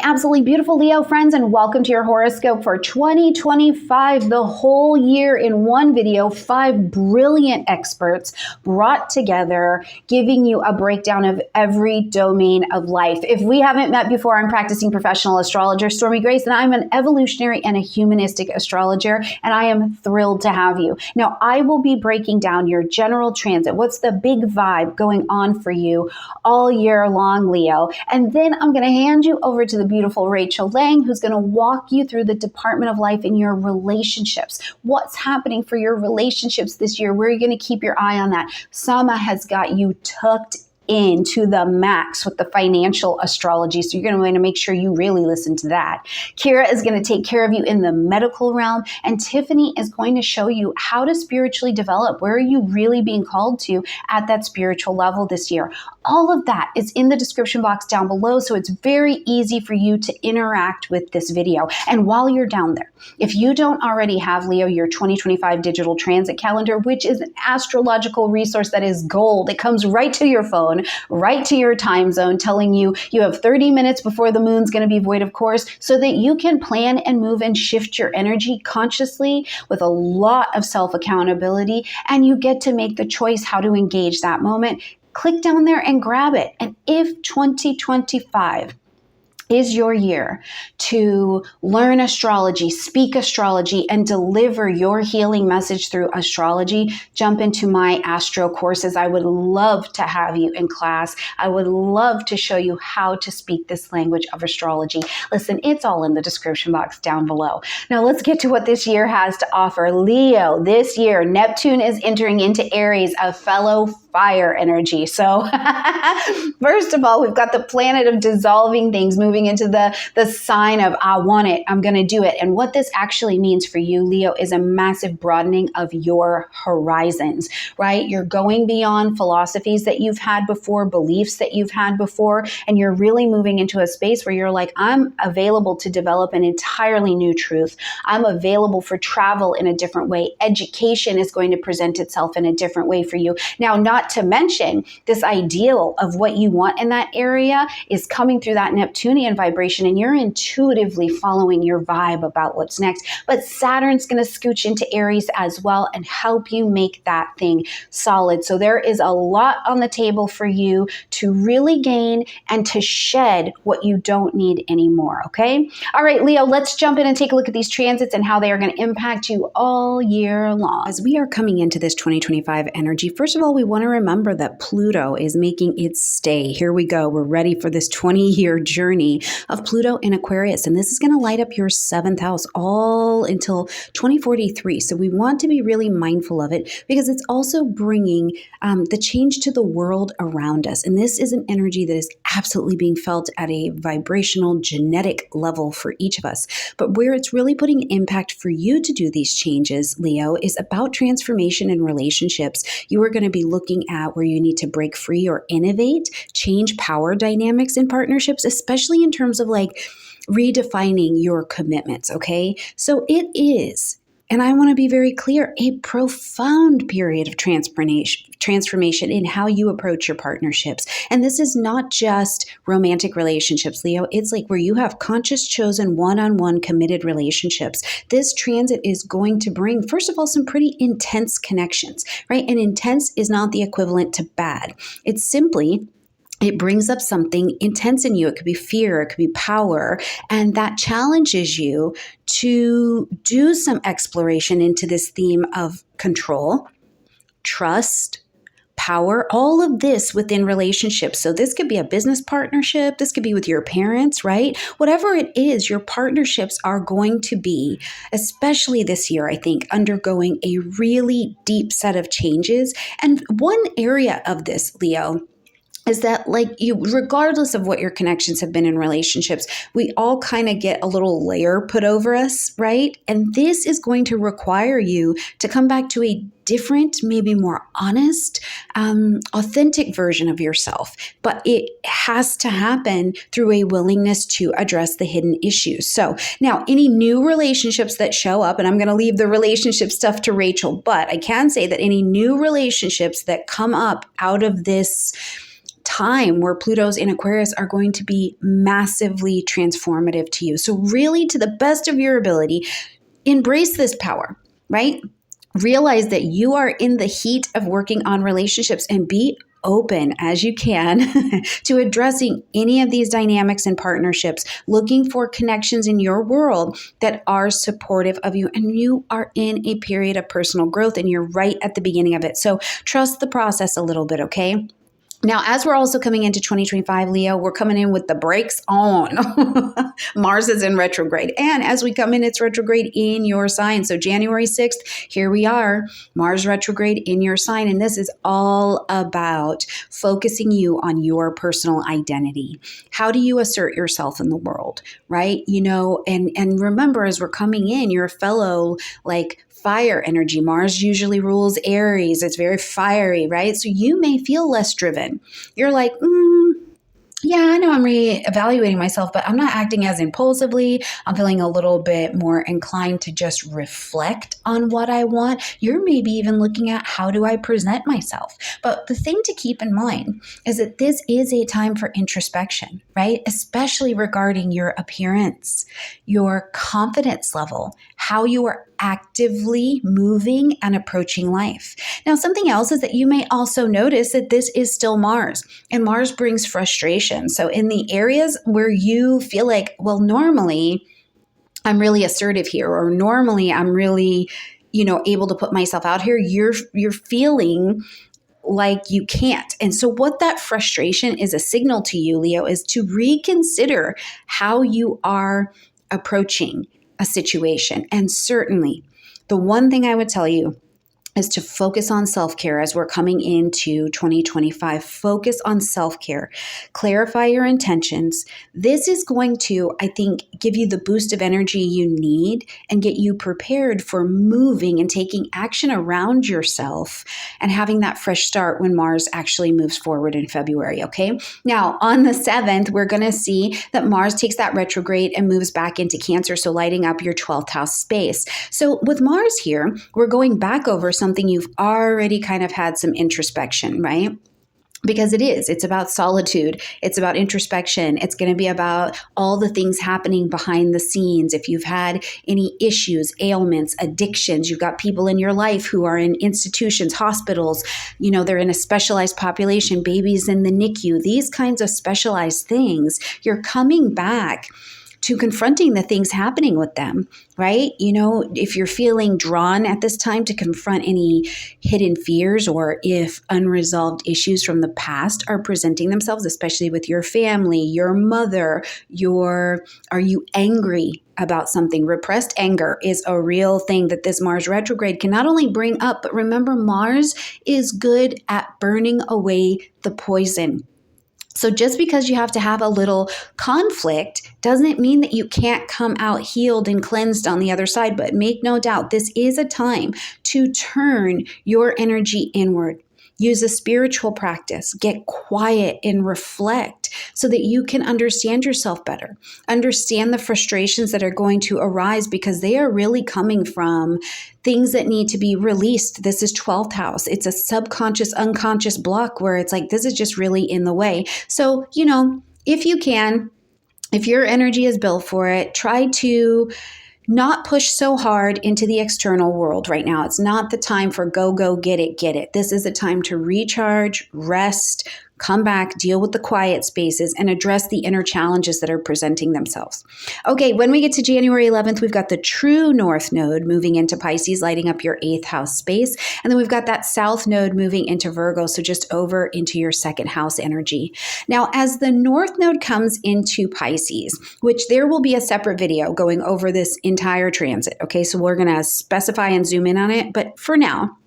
Absolutely beautiful Leo friends, and welcome to your horoscope for 2025, the whole year in one video. 5 brilliant experts brought together, giving you a breakdown of every domain of life. If we haven't met before, I'm practicing professional astrologer Stormie Grace, and I'm an evolutionary and a humanistic astrologer, and I am thrilled to have you. Now, I will be breaking down your general transit. What's the big vibe going on for you all year long, Leo? And then I'm going to hand you over to the beautiful Rachel Lang, who's going to walk you through the department of life in your relationships. What's happening for your relationships this year? Where are you going to keep your eye on that? Sama has got you tucked into the max with the financial astrology. So you're going to want to make sure you really listen to that. Kira is going to take care of you in the medical realm. And Tiffany is going to show you how to spiritually develop. Where are you really being called to at that spiritual level this year? All of that is in the description box down below. So it's very easy for you to interact with this video. And while you're down there, if you don't already have, Leo, your 2025 digital transit calendar, which is an astrological resource that is gold. It comes right to your phone, right to your time zone, telling you you have 30 minutes before the moon's going to be void, of course, so that you can plan and move and shift your energy consciously with a lot of self-accountability, and you get to make the choice how to engage that moment. Click down there and grab it. And if 2025 is your year to learn astrology, speak astrology, and deliver your healing message through astrology, jump into my astro courses. I would love to have you in class. I would love to show you how to speak this language of astrology. Listen, it's all in the description box down below. Now let's get to what this year has to offer. Leo, this year, Neptune is entering into Aries, a fellow fire energy. So first of all, we've got the planet of dissolving things moving into the sign of I want it, I'm going to do it. And what this actually means for you, Leo, is a massive broadening of your horizons, right? You're going beyond philosophies that you've had before, beliefs that you've had before, and you're really moving into a space where you're like, I'm available to develop an entirely new truth. I'm available for travel in a different way. Education is going to present itself in a different way for you. Now, not to mention, this ideal of what you want in that area is coming through that Neptunian vibration, and you're intuitively following your vibe about what's next. But Saturn's going to scooch into Aries as well and help you make that thing solid. So there is a lot on the table for you to really gain and to shed what you don't need anymore, okay? All right, Leo, let's jump in and take a look at these transits and how they are going to impact you all year long. As we are coming into this 2025 energy, first of all, we want to remember that Pluto is making its stay. Here we go. We're ready for this 20-year journey of Pluto in Aquarius. And this is going to light up your 7th house all until 2043. So we want to be really mindful of it because it's also bringing the change to the world around us. And this is an energy that is absolutely being felt at a vibrational, genetic level for each of us. But where it's really putting impact for you to do these changes, Leo, is about transformation in relationships. You are going to be looking at where you need to break free or innovate, change power dynamics in partnerships, especially in terms of like redefining your commitments, okay? So it is, and I want to be very clear, a profound period of transformation in how you approach your partnerships. And this is not just romantic relationships, Leo. It's like where you have conscious, chosen, one-on-one committed relationships. This transit is going to bring, first of all, some pretty intense connections, right? And intense is not the equivalent to bad. It's simply it brings up something intense in you. It could be fear, it could be power, and that challenges you to do some exploration into this theme of control, trust, power, all of this within relationships. So this could be a business partnership. This could be with your parents, right? Whatever it is, your partnerships are going to be, especially this year, I think, undergoing a really deep set of changes. And one area of this, Leo, is that like you, regardless of what your connections have been in relationships, we all kind of get a little layer put over us, right? And this is going to require you to come back to a different, maybe more honest, authentic version of yourself. But it has to happen through a willingness to address the hidden issues. So now any new relationships that show up, and I'm going to leave the relationship stuff to Rachel, but I can say that any new relationships that come up out of this time where Pluto's in Aquarius are going to be massively transformative to you. So really, to the best of your ability, embrace this power, right? Realize that you are in the heat of working on relationships and be open as you can to addressing any of these dynamics and partnerships, looking for connections in your world that are supportive of you. And you are in a period of personal growth and you're right at the beginning of it. So trust the process a little bit, okay? Now, as we're also coming into 2025, Leo, we're coming in with the brakes on. Mars is in retrograde. And as we come in, it's retrograde in your sign. So January 6th, here we are, Mars retrograde in your sign. And this is all about focusing you on your personal identity. How do you assert yourself in the world, right? And remember, as we're coming in, you're a fellow fire energy. Mars usually rules Aries. It's very fiery, right? So you may feel less driven. You're like, yeah, I know I'm reevaluating myself, but I'm not acting as impulsively. I'm feeling a little bit more inclined to just reflect on what I want. You're maybe even looking at how do I present myself. But the thing to keep in mind is that this is a time for introspection, right? Especially regarding your appearance, your confidence level, how you are actively moving and approaching life. Now, something else is that you may also notice that this is still Mars, and Mars brings frustration. So in the areas where you feel like, well, normally I'm really assertive here, or normally I'm really, able to put myself out here, you're feeling like you can't. And so what that frustration is a signal to you, Leo, is to reconsider how you are approaching a situation. And certainly the one thing I would tell you is to focus on self-care as we're coming into 2025. Focus on self-care. Clarify your intentions. This is going to, I think, give you the boost of energy you need and get you prepared for moving and taking action around yourself and having that fresh start when Mars actually moves forward in February, okay? Now, on the 7th, we're going to see that Mars takes that retrograde and moves back into Cancer, so lighting up your 12th house space. So with Mars here, we're going back over something you've already kind of had some introspection, right? Because it's about solitude. It's about introspection. It's going to be about all the things happening behind the scenes. If you've had any issues, ailments, addictions, you've got people in your life who are in institutions, hospitals, they're in a specialized population, babies in the NICU, these kinds of specialized things, you're coming back to confronting the things happening with them, right? If you're feeling drawn at this time to confront any hidden fears, or if unresolved issues from the past are presenting themselves, especially with your family, your mother, are you angry about something? Repressed anger is a real thing that this Mars retrograde can not only bring up, but remember, Mars is good at burning away the poison. So just because you have to have a little conflict doesn't mean that you can't come out healed and cleansed on the other side. But make no doubt, this is a time to turn your energy inward. Use a spiritual practice, get quiet and reflect so that you can understand yourself better. Understand the frustrations that are going to arise because they are really coming from things that need to be released. This is 12th house. It's a subconscious, unconscious block where it's like, this is just really in the way. So, if you can, if your energy is built for it, try to not push so hard into the external world right now. It's not the time for go, get it. This is a time to recharge, rest, come back, deal with the quiet spaces, and address the inner challenges that are presenting themselves. Okay, when we get to January 11th, we've got the true North Node moving into Pisces, lighting up your 8th house space. And then we've got that South Node moving into Virgo, so just over into your 2nd house energy. Now, as the North Node comes into Pisces, which there will be a separate video going over this entire transit, okay? So we're going to specify and zoom in on it. But for now,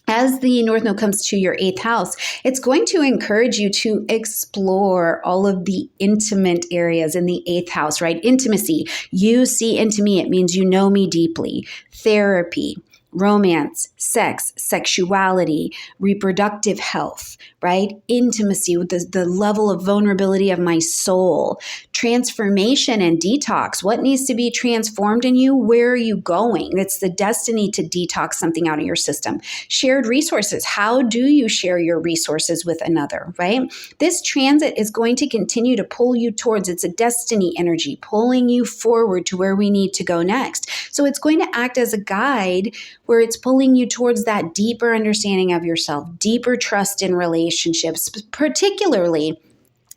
as the North Node comes to your 8th house, it's going to encourage you to explore all of the intimate areas in the 8th house, right? Intimacy. You see into me. It means you know me deeply. Therapy, romance, sex, sexuality, reproductive health, right? Intimacy with the level of vulnerability of my soul, transformation and detox. What needs to be transformed in you? Where are you going? It's the destiny to detox something out of your system. Shared resources. How do you share your resources with another, right? This transit is going to continue to pull you towards, it's a destiny energy, pulling you forward to where we need to go next. So it's going to act as a guide where it's pulling you towards that deeper understanding of yourself, deeper trust in relationships, particularly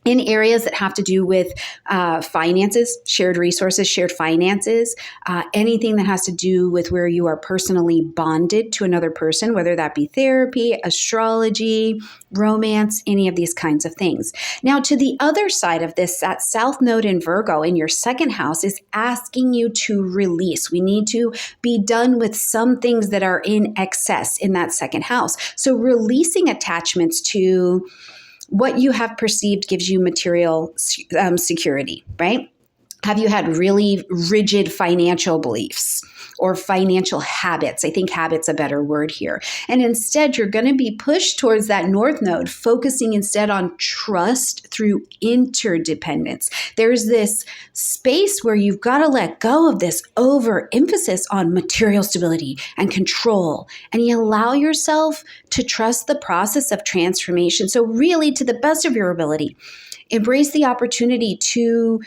in areas that have to do with finances, shared resources, shared finances, anything that has to do with where you are personally bonded to another person, whether that be therapy, astrology, romance, any of these kinds of things. Now, to the other side of this, that South Node in Virgo in your second house is asking you to release. We need to be done with some things that are in excess in that second house. So releasing attachments to what you have perceived gives you material security, right? Have you had really rigid financial beliefs or financial habits? I think habit's a better word here. And instead, you're going to be pushed towards that North Node, focusing instead on trust through interdependence. There's this space where you've got to let go of this overemphasis on material stability and control, and you allow yourself to trust the process of transformation. So really, to the best of your ability, embrace the opportunity to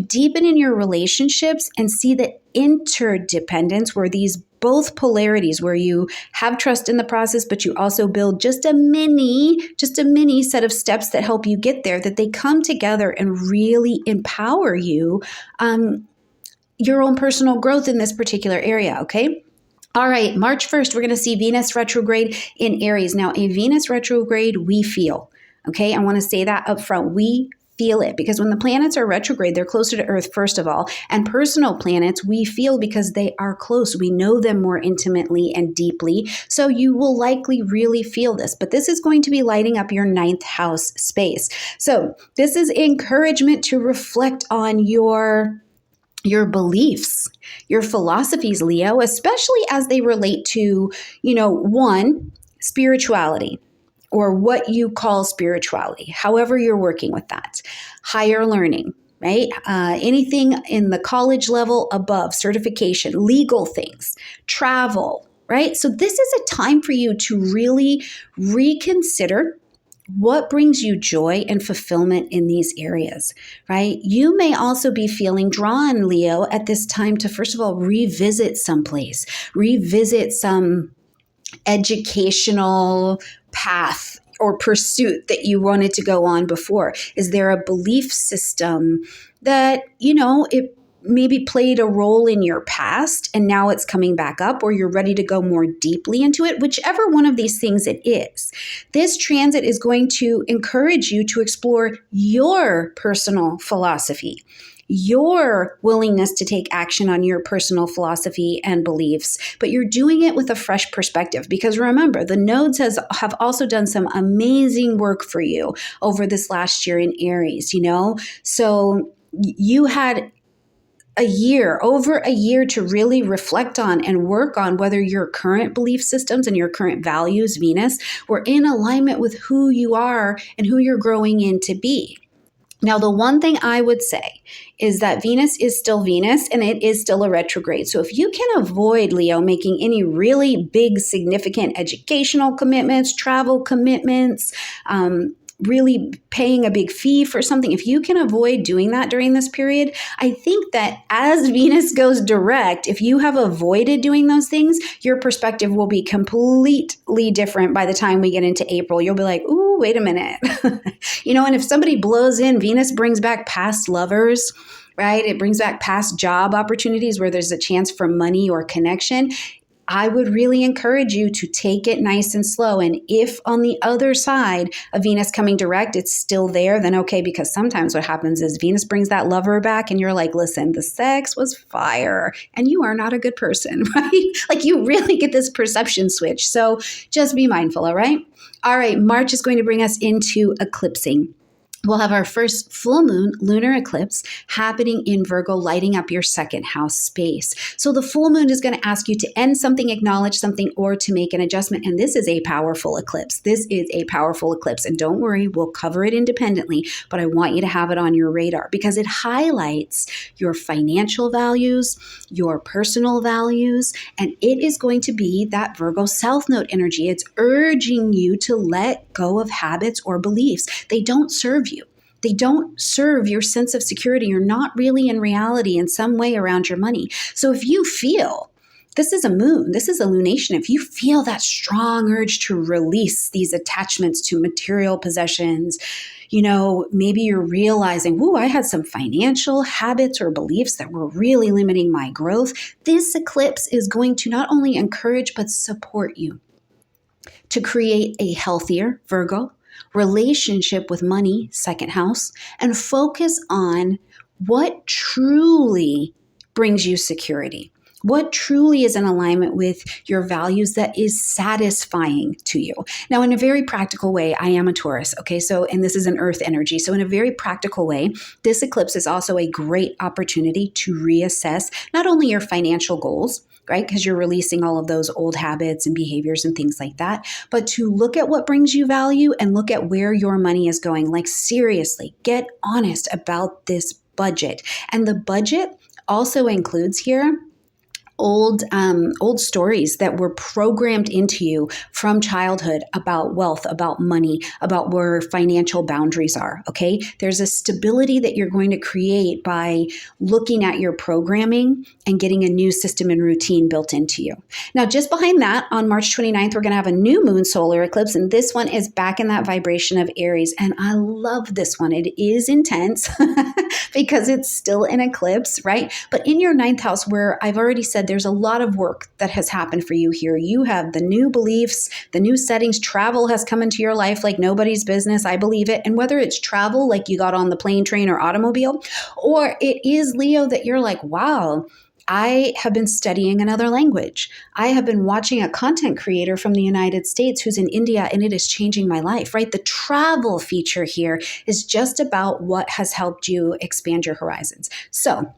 deepen in your relationships and see the interdependence, where these both polarities, where you have trust in the process, but you also build just a mini set of steps that help you get there, that they come together and really empower you, your own personal growth in this particular area, okay? All right, March 1st, we're going to see Venus retrograde in Aries. Now, a Venus retrograde, we feel. Okay, I want to say that up front. We feel it because when the planets are retrograde, they're closer to Earth, first of all. And personal planets, we feel because they are close. We know them more intimately and deeply. So you will likely really feel this. But this is going to be lighting up your ninth house space. So this is encouragement to reflect on your beliefs, your philosophies, Leo, especially as they relate to, one, spirituality, or what you call spirituality, however you're working with that. Higher learning, right? Anything in the college level above, certification, legal things, travel, right? So this is a time for you to really reconsider what brings you joy and fulfillment in these areas, right? You may also be feeling drawn, Leo, at this time to, first of all, revisit someplace, revisit some educational path or pursuit that you wanted to go on before. Is there a belief system that, it maybe played a role in your past and now it's coming back up, or you're ready to go more deeply into it? Whichever one of these things it is, this transit is going to encourage you to explore your personal philosophy, your willingness to take action on your personal philosophy and beliefs, but you're doing it with a fresh perspective. Because remember, the nodes have also done some amazing work for you over this last year in Aries, So you had over a year to really reflect on and work on whether your current belief systems and your current values, Venus, were in alignment with who you are and who you're growing in to be. Now, the one thing I would say is that Venus is still Venus and it is still a retrograde. So if you can avoid, Leo, making any really big, significant educational commitments, travel commitments, really paying a big fee for something, if you can avoid doing that during this period, I think that as Venus goes direct, if you have avoided doing those things, your perspective will be completely different by the time we get into April. You'll be like, ooh, wait a minute. And if somebody blows in, Venus brings back past lovers, right? It brings back past job opportunities where there's a chance for money or connection. I would really encourage you to take it nice and slow. And if on the other side of Venus coming direct, it's still there, then okay, because sometimes what happens is Venus brings that lover back and you're like, listen, the sex was fire and you are not a good person, right? Like you really get this perception switch. So just be mindful, all right? All right, March is going to bring us into eclipsing. we'll have our first full moon lunar eclipse happening in Virgo, lighting up your second house space. So the full moon is going to ask you to end something, acknowledge something, or to make an adjustment. And this is a powerful eclipse. This is a powerful eclipse. And don't worry, we'll cover it independently, but I want you to have it on your radar because it highlights your financial values, your personal values, and it is going to be that Virgo South Node energy. It's urging you to let go of habits or beliefs. They don't serve you. They don't serve your sense of security. You're not really in reality in some way around your money. So if you feel, this is a moon, this is a lunation, if you feel that strong urge to release these attachments to material possessions, maybe you're realizing, I had some financial habits or beliefs that were really limiting my growth. This eclipse is going to not only encourage, but support you to create a healthier, Virgo, relationship with money, second house, and focus on what truly brings you security. What truly is in alignment with your values that is satisfying to you. Now, in a very practical way, I am a Taurus, okay? And this is an earth energy. So in a very practical way, this eclipse is also a great opportunity to reassess not only your financial goals, right? Because you're releasing all of those old habits and behaviors and things like that, but to look at what brings you value and look at where your money is going. Like seriously, get honest about this budget. And the budget also includes here old stories that were programmed into you from childhood about wealth, about money, about where financial boundaries are, okay? There's a stability that you're going to create by looking at your programming and getting a new system and routine built into you. Now, just behind that, on March 29th, we're going to have a new moon solar eclipse, and this one is back in that vibration of Aries, and I love this one. It is intense because it's still an eclipse, right? But in your ninth house, where I've already said there's a lot of work that has happened for you here. You have the new beliefs, the new settings. Travel has come into your life like nobody's business. I believe it. And whether it's travel, like you got on the plane, train, or automobile, or it is Leo that you're like, wow, I have been studying another language. I have been watching a content creator from the United States who's in India, and it is changing my life, right? The travel feature here is just about what has helped you expand your horizons. So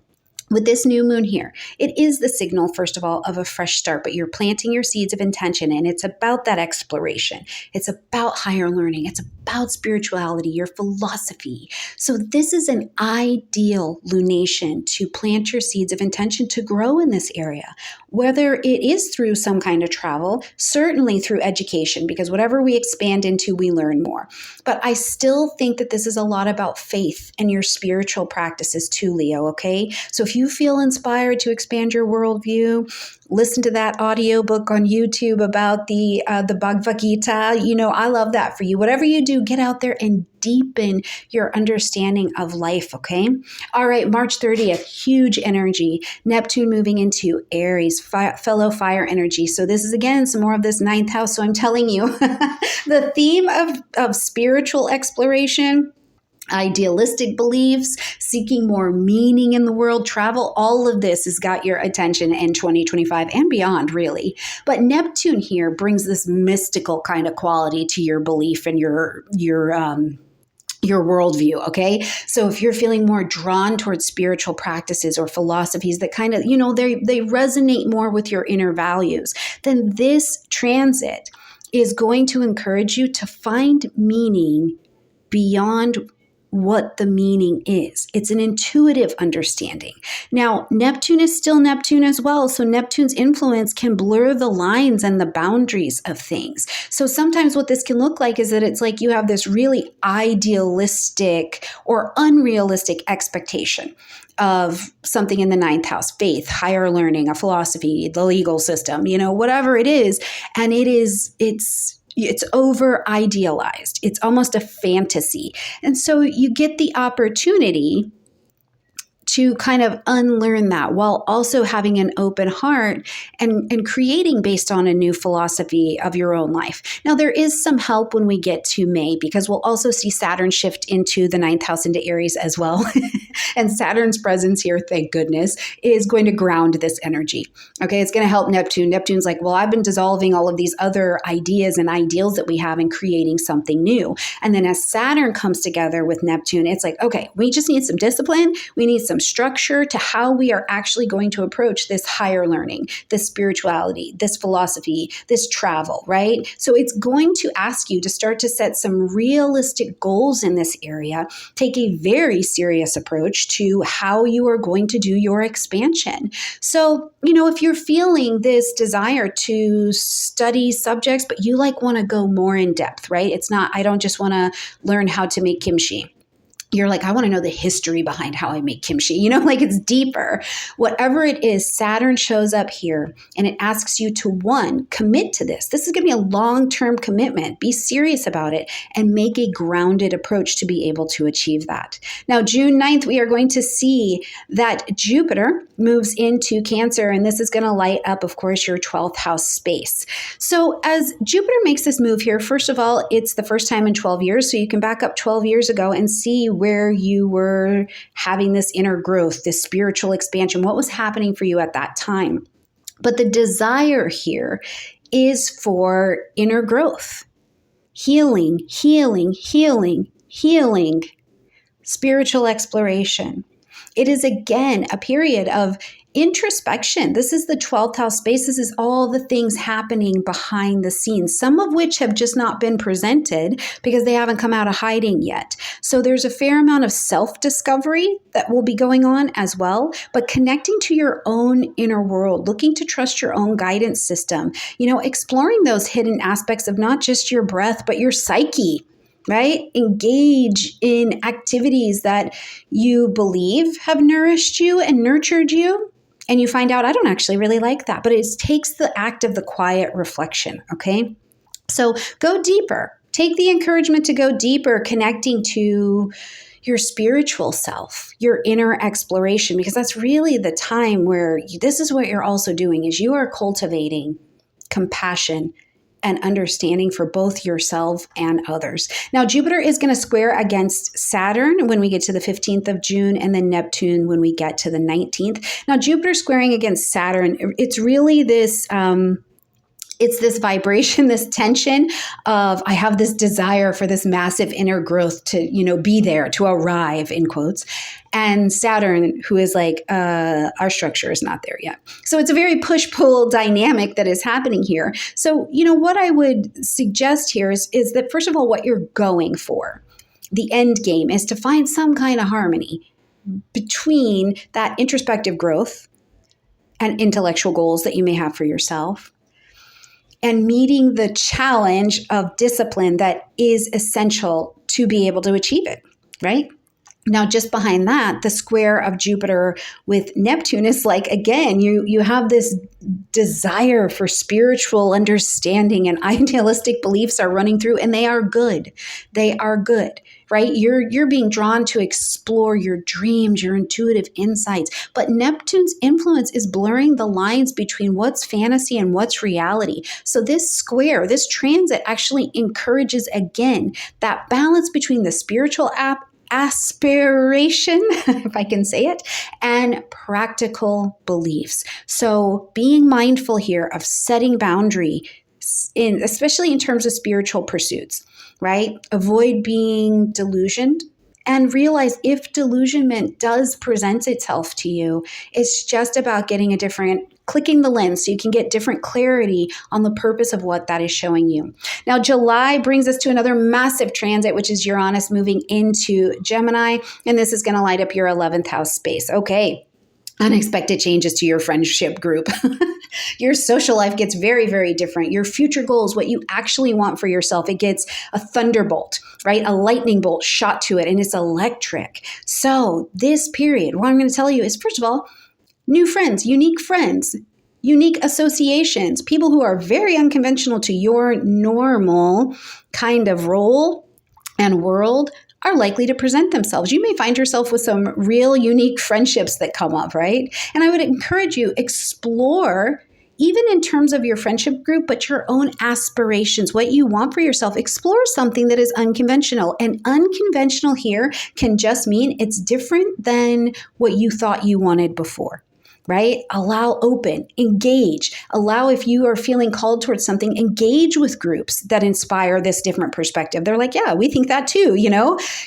with this new moon here, it is the signal, first of all, of a fresh start, but you're planting your seeds of intention, and it's about that exploration. It's about higher learning. It's about spirituality, your philosophy. So this is an ideal lunation to plant your seeds of intention to grow in this area, whether it is through some kind of travel, certainly through education, because whatever we expand into, we learn more. But I still think that this is a lot about faith and your spiritual practices too, Leo, okay? So if you feel inspired to expand your worldview, listen to that audiobook on YouTube about the Bhagavad Gita. I love that for you. Whatever you do, get out there and deepen your understanding of life, okay? All right, March 30th, huge energy. Neptune moving into Aries, fellow fire energy. So this is, again, some more of this ninth house. So I'm telling you, the theme of spiritual exploration, idealistic beliefs, seeking more meaning in the world, travel, all of this has got your attention in 2025 and beyond, really. But Neptune here brings this mystical kind of quality to your belief and your worldview, okay? So if you're feeling more drawn towards spiritual practices or philosophies that kind of, they resonate more with your inner values, then this transit is going to encourage you to find meaning beyond what the meaning is. It's an intuitive understanding. Now, Neptune is still Neptune as well, so Neptune's influence can blur the lines and the boundaries of things. So sometimes what this can look like is that it's like you have this really idealistic or unrealistic expectation of something in the ninth house, faith, higher learning, a philosophy, the legal system, whatever it is, and it's over idealized. It's almost a fantasy. And so you get the opportunity to kind of unlearn that while also having an open heart and creating based on a new philosophy of your own life. Now, there is some help when we get to May because we'll also see Saturn shift into the ninth house into Aries as well. And Saturn's presence here, thank goodness, is going to ground this energy. Okay, it's going to help Neptune. Neptune's like, well, I've been dissolving all of these other ideas and ideals that we have and creating something new. And then as Saturn comes together with Neptune, it's like, okay, we just need some discipline. We need some structure to how we are actually going to approach this higher learning, this spirituality, this philosophy, this travel, right? So it's going to ask you to start to set some realistic goals in this area, take a very serious approach to how you are going to do your expansion. So, if you're feeling this desire to study subjects, but you want to go more in depth, right? It's not, I don't just want to learn how to make kimchi. You're like, I want to know the history behind how I make kimchi, it's deeper. Whatever it is, Saturn shows up here and it asks you to, one, commit to this. This is going to be a long-term commitment. Be serious about it and make a grounded approach to be able to achieve that. Now, June 9th, we are going to see that Jupiter moves into Cancer, and this is going to light up, of course, your 12th house space. So as Jupiter makes this move here, first of all, it's the first time in 12 years. So you can back up 12 years ago and see where you were having this inner growth, this spiritual expansion, what was happening for you at that time. But the desire here is for inner growth, healing, spiritual exploration. It is, again, a period of introspection. This is the 12th house space. This is all the things happening behind the scenes, some of which have just not been presented because they haven't come out of hiding yet. So there's a fair amount of self-discovery that will be going on as well, but connecting to your own inner world, looking to trust your own guidance system, exploring those hidden aspects of not just your breath, but your psyche. Right? Engage in activities that you believe have nourished you and nurtured you. And you find out, I don't actually really like that. But it takes the act of the quiet reflection. Okay. So go deeper. Take the encouragement to go deeper, connecting to your spiritual self, your inner exploration, because that's really the time where this is what you're also doing is you are cultivating compassion and understanding for both yourself and others. Now, Jupiter is going to square against Saturn when we get to the 15th of June, and then Neptune when we get to the 19th. Now, Jupiter squaring against Saturn, it's really this... it's this vibration, this tension of I have this desire for this massive inner growth to, be there, to arrive, in quotes. And Saturn, who is like, our structure is not there yet. So it's a very push-pull dynamic that is happening here. So, what I would suggest here is that, first of all, what you're going for, the end game, is to find some kind of harmony between that introspective growth and intellectual goals that you may have for yourself, and meeting the challenge of discipline that is essential to be able to achieve it, right? Now, just behind that, the square of Jupiter with Neptune is like, again, you have this desire for spiritual understanding, and idealistic beliefs are running through, and they are good. They are good, right? You're being drawn to explore your dreams, your intuitive insights. But Neptune's influence is blurring the lines between what's fantasy and what's reality. So this square, this transit actually encourages, again, that balance between the spiritual aspiration, if I can say it, and practical beliefs. So being mindful here of setting boundary, especially in terms of spiritual pursuits, right? Avoid being delusioned, and realize if delusionment does present itself to you, it's just about getting clicking the lens so you can get different clarity on the purpose of what that is showing you. Now, July brings us to another massive transit, which is Uranus moving into Gemini, and this is going to light up your 11th house space. Okay. Unexpected changes to your friendship group. Your social life gets very, very different. Your future goals, what you actually want for yourself, it gets a thunderbolt, right? A lightning bolt shot to it, and it's electric. So this period, what I'm going to tell you is, first of all, new friends, unique associations, people who are very unconventional to your normal kind of role and world are likely to present themselves. You may find yourself with some real unique friendships that come up, right? And I would encourage you, explore even in terms of your friendship group, but your own aspirations, what you want for yourself. Explore something that is unconventional. And unconventional here can just mean it's different than what you thought you wanted before. Right? Allow open, engage, allow if you are feeling called towards something, engage with groups that inspire this different perspective. They're like, yeah, we think that too,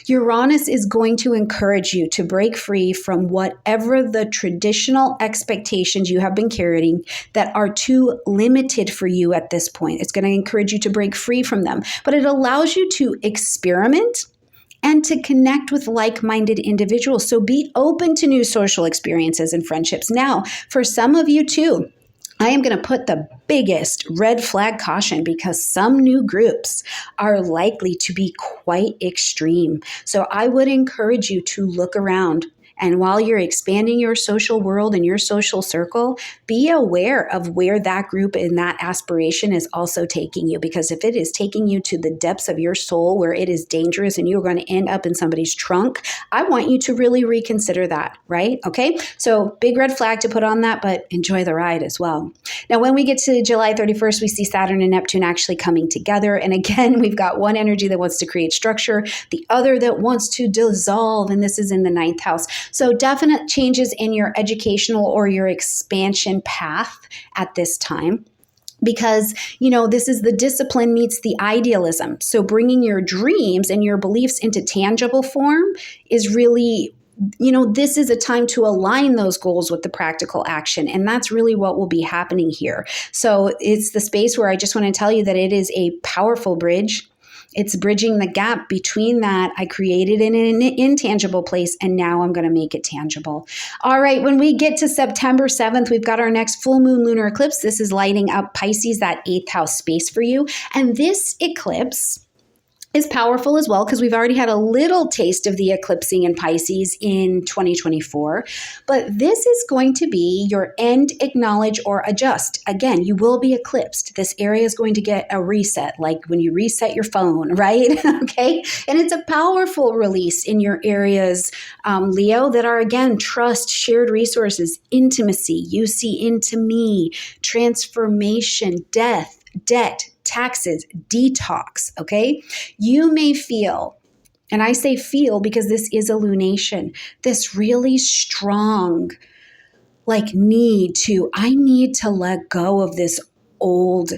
Uranus is going to encourage you to break free from whatever the traditional expectations you have been carrying that are too limited for you at this point. It's going to encourage you to break free from them, but it allows you to experiment and to connect with like-minded individuals. So be open to new social experiences and friendships. Now, for some of you too, I am going to put the biggest red flag caution because some new groups are likely to be quite extreme. So I would encourage you to look around. And while you're expanding your social world and your social circle, be aware of where that group and that aspiration is also taking you. Because if it is taking you to the depths of your soul where it is dangerous and you're going to end up in somebody's trunk, I want you to really reconsider that, right? Okay, so big red flag to put on that, but enjoy the ride as well. Now, when we get to July 31st, we see Saturn and Neptune actually coming together. And again, we've got one energy that wants to create structure, the other that wants to dissolve, and this is in the 9th house. So definite changes in your educational or your expansion path at this time. Because, this is the discipline meets the idealism. So bringing your dreams and your beliefs into tangible form is really, this is a time to align those goals with the practical action. And that's really what will be happening here. So it's the space where I just want to tell you that it is a powerful bridge. It's bridging the gap between that I created in an intangible place and now I'm going to make it tangible. All right, when we get to September 7th, we've got our next full moon lunar eclipse. This is lighting up Pisces, that 8th house space for you. And this eclipse is powerful as well because we've already had a little taste of the eclipsing in Pisces in 2024. But this is going to be your end, acknowledge, or adjust. Again, you will be eclipsed. This area is going to get a reset, like when you reset your phone, right? Okay. And it's a powerful release in your areas, Leo, that are, again, trust, shared resources, intimacy, you see into me, transformation, death, debt, taxes, detox, okay? You may feel, and I say feel because this is a lunation, this really strong, I need to let go of this old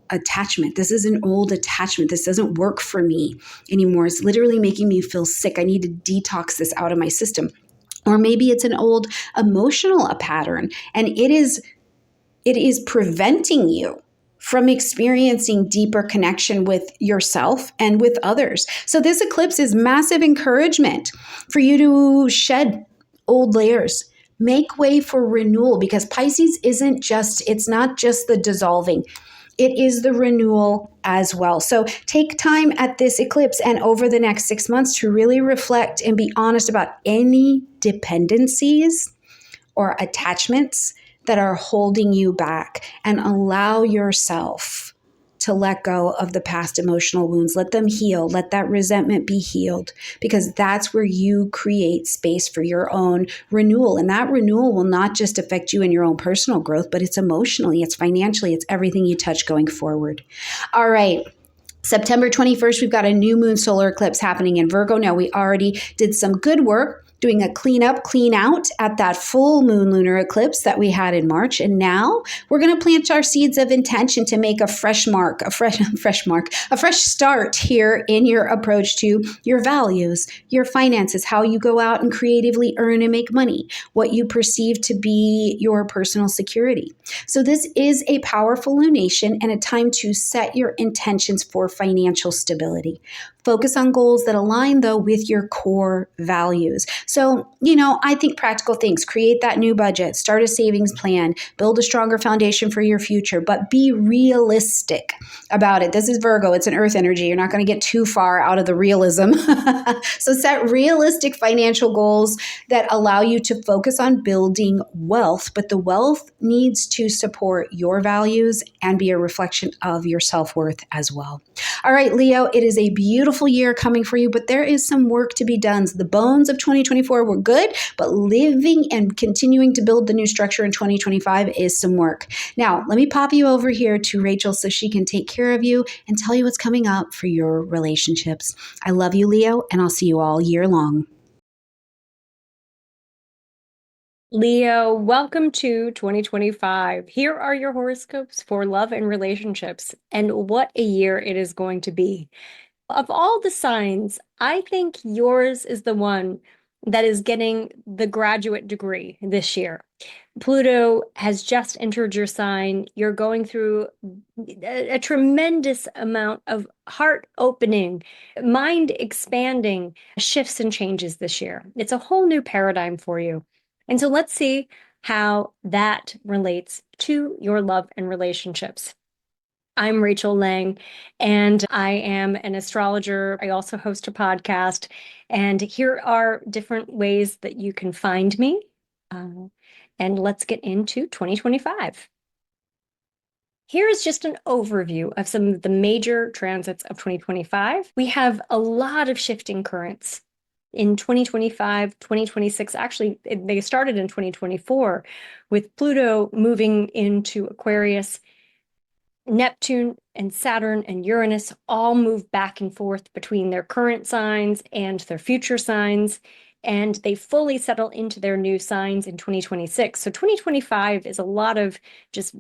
attachment. This is an old attachment. This doesn't work for me anymore. It's literally making me feel sick. I need to detox this out of my system. Or maybe it's an old emotional pattern, and it is preventing you from experiencing deeper connection with yourself and with others. So this eclipse is massive encouragement for you to shed old layers, make way for renewal, because Pisces it's not just the dissolving, it is the renewal as well. So take time at this eclipse and over the next 6 months to really reflect and be honest about any dependencies or attachments that are holding you back, and allow yourself to let go of the past emotional wounds. Let them heal. Let that resentment be healed, because that's where you create space for your own renewal. And that renewal will not just affect you in your own personal growth, but it's emotionally, it's financially, it's everything you touch going forward. All right. September 21st, we've got a new moon solar eclipse happening in Virgo. Now, we already did some good work doing a clean up, clean out at that full moon lunar eclipse that we had in March. And now we're going to plant our seeds of intention to make a fresh start here in your approach to your values, your finances, how you go out and creatively earn and make money, what you perceive to be your personal security. So this is a powerful lunation and a time to set your intentions for financial stability. Focus on goals that align, though, with your core values. So, I think practical things. Create that new budget. Start a savings plan. Build a stronger foundation for your future. But be realistic about it. This is Virgo. It's an earth energy. You're not going to get too far out of the realism. So set realistic financial goals that allow you to focus on building wealth. But the wealth needs to support your values and be a reflection of your self-worth as well. All right, Leo, it is a beautiful year coming for you, but there is some work to be done. So the bones of 2024 were good, but living and continuing to build the new structure in 2025 is some work. Now, let me pop you over here to Rachel so she can take care of you and tell you what's coming up for your relationships. I love you, Leo, and I'll see you all year long. Leo, welcome to 2025. Here are your horoscopes for love and relationships, and what a year it is going to be. Of all the signs, I think yours is the one that is getting the graduate degree this year. Pluto has just entered your sign. You're going through a tremendous amount of heart opening, mind expanding shifts and changes this year. It's a whole new paradigm for you. And so let's see how that relates to your love and relationships. I'm Rachel Lang, and I am an astrologer. I also host a podcast, and here are different ways that you can find me. And let's get into 2025. Here is just an overview of some of the major transits of 2025. We have a lot of shifting currents in 2025, 2026. Actually, they started in 2024 with Pluto moving into Aquarius. Neptune and Saturn and Uranus all move back and forth between their current signs and their future signs, and they fully settle into their new signs in 2026. So 2025 is a lot of just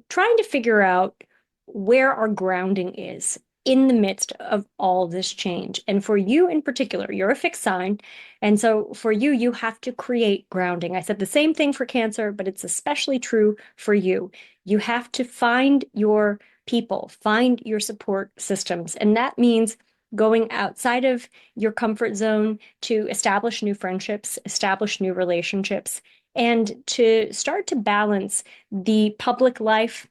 trying to figure out where our grounding is in the midst of all this change. And for you in particular, you're a fixed sign. And so for you, you have to create grounding. I said the same thing for Cancer, but it's especially true for you. You have to find your people, find your support systems. And that means going outside of your comfort zone to establish new friendships, establish new relationships, and to start to balance the public life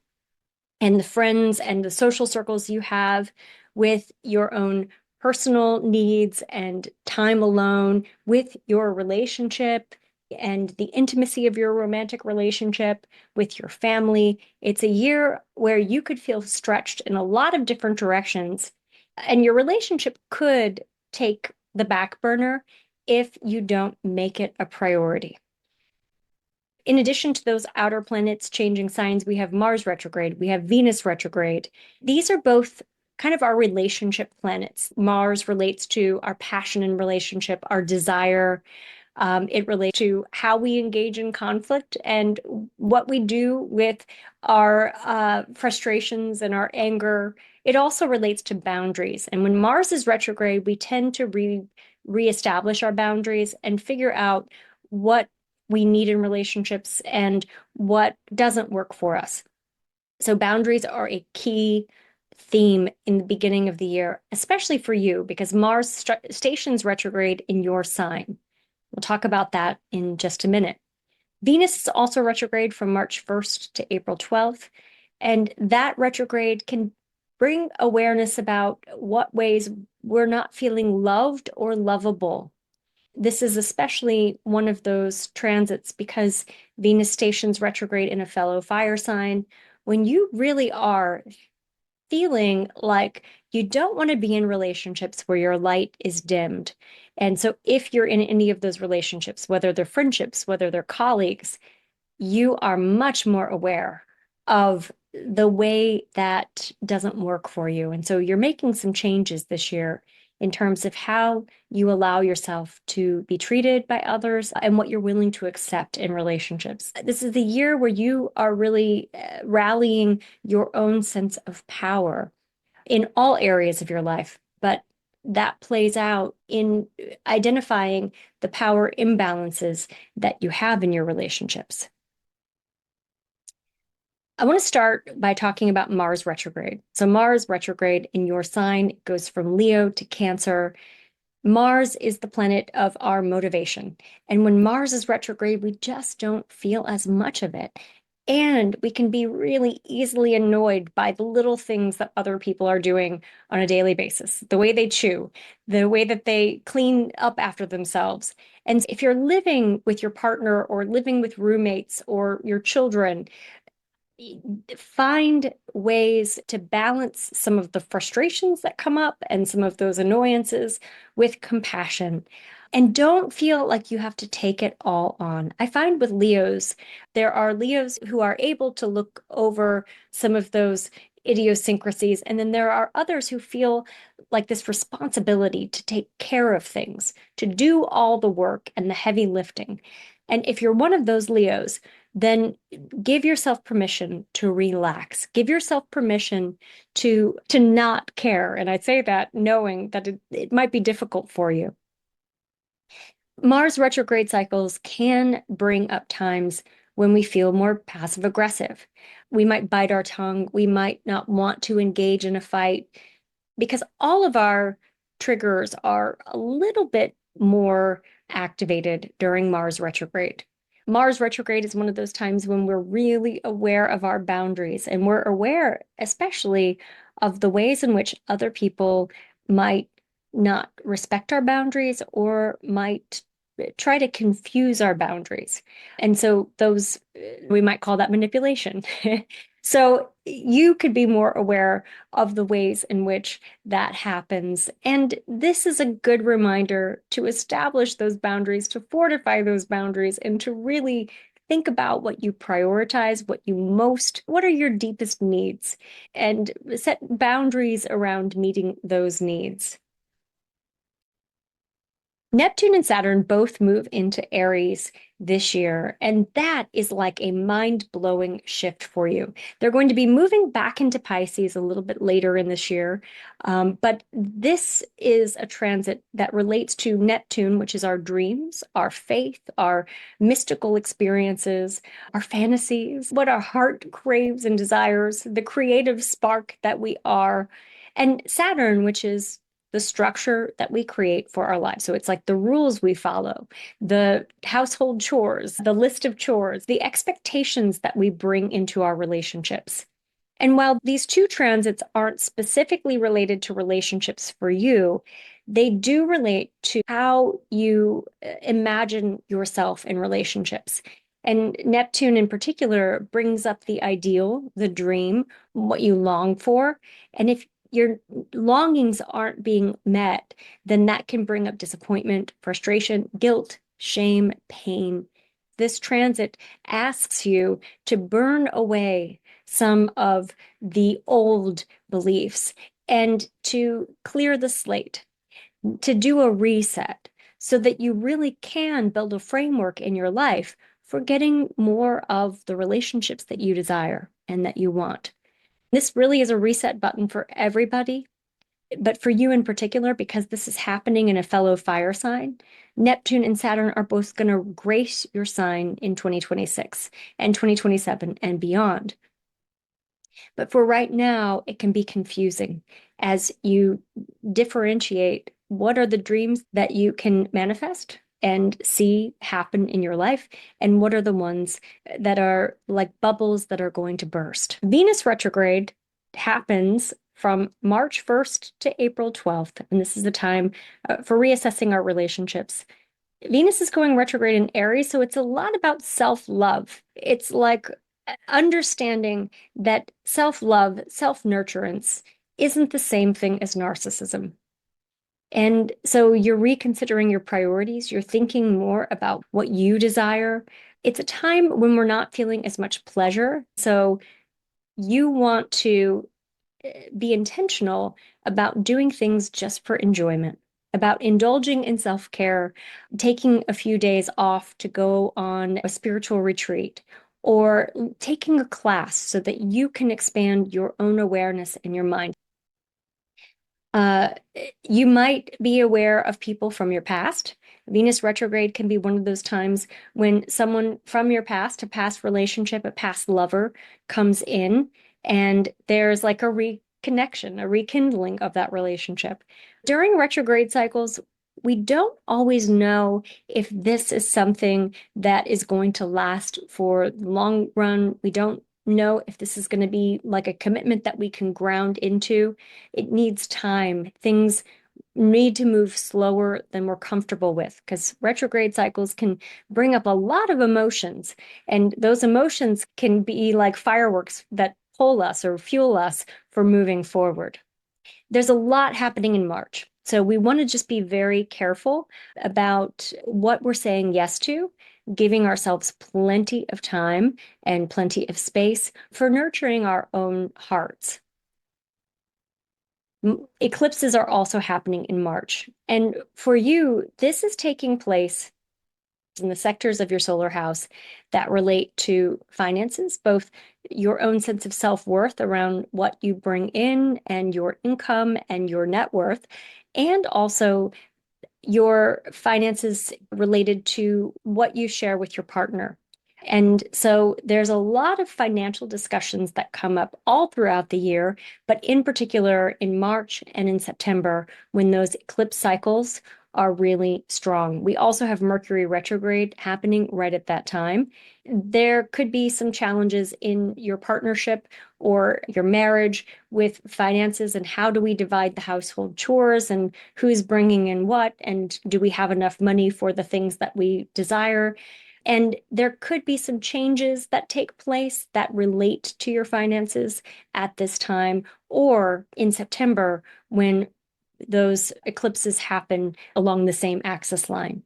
and the friends and the social circles you have with your own personal needs and time alone, with your relationship and the intimacy of your romantic relationship with your family. It's a year where you could feel stretched in a lot of different directions, and your relationship could take the back burner if you don't make it a priority. In addition to those outer planets changing signs, we have Mars retrograde, we have Venus retrograde. These are both kind of our relationship planets. Mars relates to our passion and relationship, our desire. It relates to how we engage in conflict and what we do with our frustrations and our anger. It also relates to boundaries. And when Mars is retrograde, we tend to reestablish our boundaries and figure out what we need in relationships and what doesn't work for us. So boundaries are a key theme in the beginning of the year, especially for you, because Mars stations retrograde in your sign. We'll talk about that in just a minute. Venus is also retrograde from March 1st to April 12th, and that retrograde can bring awareness about what ways we're not feeling loved or lovable. This is especially one of those transits because Venus stations retrograde in a fellow fire sign. When you really are feeling like you don't want to be in relationships where your light is dimmed. And so if you're in any of those relationships, whether they're friendships, whether they're colleagues, you are much more aware of the way that doesn't work for you. And so you're making some changes this year in terms of how you allow yourself to be treated by others and what you're willing to accept in relationships. This is the year where you are really rallying your own sense of power in all areas of your life, but that plays out in identifying the power imbalances that you have in your relationships. I want to start by talking about Mars retrograde. So Mars retrograde in your sign goes from Leo to Cancer. Mars is the planet of our motivation. And when Mars is retrograde, we just don't feel as much of it. And we can be really easily annoyed by the little things that other people are doing on a daily basis, the way they chew, the way that they clean up after themselves. And if you're living with your partner or living with roommates or your children, find ways to balance some of the frustrations that come up and some of those annoyances with compassion. And don't feel like you have to take it all on. I find with Leos, there are Leos who are able to look over some of those idiosyncrasies. And then there are others who feel like this responsibility to take care of things, to do all the work and the heavy lifting. And if you're one of those Leos, then give yourself permission to relax. Give yourself permission to not care. And I say that knowing that it might be difficult for you. Mars retrograde cycles can bring up times when we feel more passive aggressive. We might bite our tongue. We might not want to engage in a fight because all of our triggers are a little bit more activated during Mars retrograde. Mars retrograde is one of those times when we're really aware of our boundaries and we're aware, especially, of the ways in which other people might not respect our boundaries or might try to confuse our boundaries. And so those, we might call that manipulation. So you could be more aware of the ways in which that happens. And this is a good reminder to establish those boundaries, to fortify those boundaries, and to really think about what you prioritize, what are your deepest needs, and set boundaries around meeting those needs. Neptune and Saturn both move into Aries this year, and that is like a mind-blowing shift for you. They're going to be moving back into Pisces a little bit later in this year, but this is a transit that relates to Neptune, which is our dreams, our faith, our mystical experiences, our fantasies, what our heart craves and desires, the creative spark that we are, and Saturn, which is the structure that we create for our lives. So it's like the rules we follow, the household chores, the list of chores, the expectations that we bring into our relationships. And while these two transits aren't specifically related to relationships for you, they do relate to how you imagine yourself in relationships. And Neptune in particular brings up the ideal, the dream, what you long for. And if your longings aren't being met, then that can bring up disappointment, frustration, guilt, shame, pain. This transit asks you to burn away some of the old beliefs and to clear the slate, to do a reset so that you really can build a framework in your life for getting more of the relationships that you desire and that you want. This really is a reset button for everybody, but for you in particular, because this is happening in a fellow fire sign, Neptune and Saturn are both going to grace your sign in 2026 and 2027 and beyond. But for right now, it can be confusing as you differentiate what are the dreams that you can manifest and see happen in your life, and what are the ones that are like bubbles that are going to burst. Venus retrograde happens from March 1st to April 12th, and this is the time for reassessing our relationships. Venus is going retrograde in Aries, so it's a lot about self-love. It's like understanding that self-love, self-nurturance isn't the same thing as narcissism. And so you're reconsidering your priorities. You're thinking more about what you desire. It's a time when we're not feeling as much pleasure. So you want to be intentional about doing things just for enjoyment, about indulging in self-care, taking a few days off to go on a spiritual retreat, or taking a class so that you can expand your own awareness in your mind. Uh, you might be aware of people from your past. Venus retrograde can be one of those times when someone from your past, a past relationship, a past lover comes in, and there's like a reconnection, a rekindling of that relationship. During retrograde cycles, we don't always know if this is something that is going to last for the long run. We don't know if this is going to be like a commitment that we can ground into. It needs time. Things need to move slower than we're comfortable with, because retrograde cycles can bring up a lot of emotions, and those emotions can be like fireworks that pull us or fuel us for moving forward. There's a lot happening in March. So we want to just be very careful about what we're saying yes to, giving ourselves plenty of time and plenty of space for nurturing our own hearts. Eclipses are also happening in March. And for you, this is taking place in the sectors of your solar house that relate to finances, both your own sense of self-worth around what you bring in and your income and your net worth, and also your finances related to what you share with your partner. And so there's a lot of financial discussions that come up all throughout the year, but in particular in March and in September when those eclipse cycles are really strong. We also have Mercury retrograde happening right at that time. There could be some challenges in your partnership or your marriage with finances, and how do we divide the household chores, and who's bringing in what, and do we have enough money for the things that we desire? And there could be some changes that take place that relate to your finances at this time, or in September when those eclipses happen along the same axis line.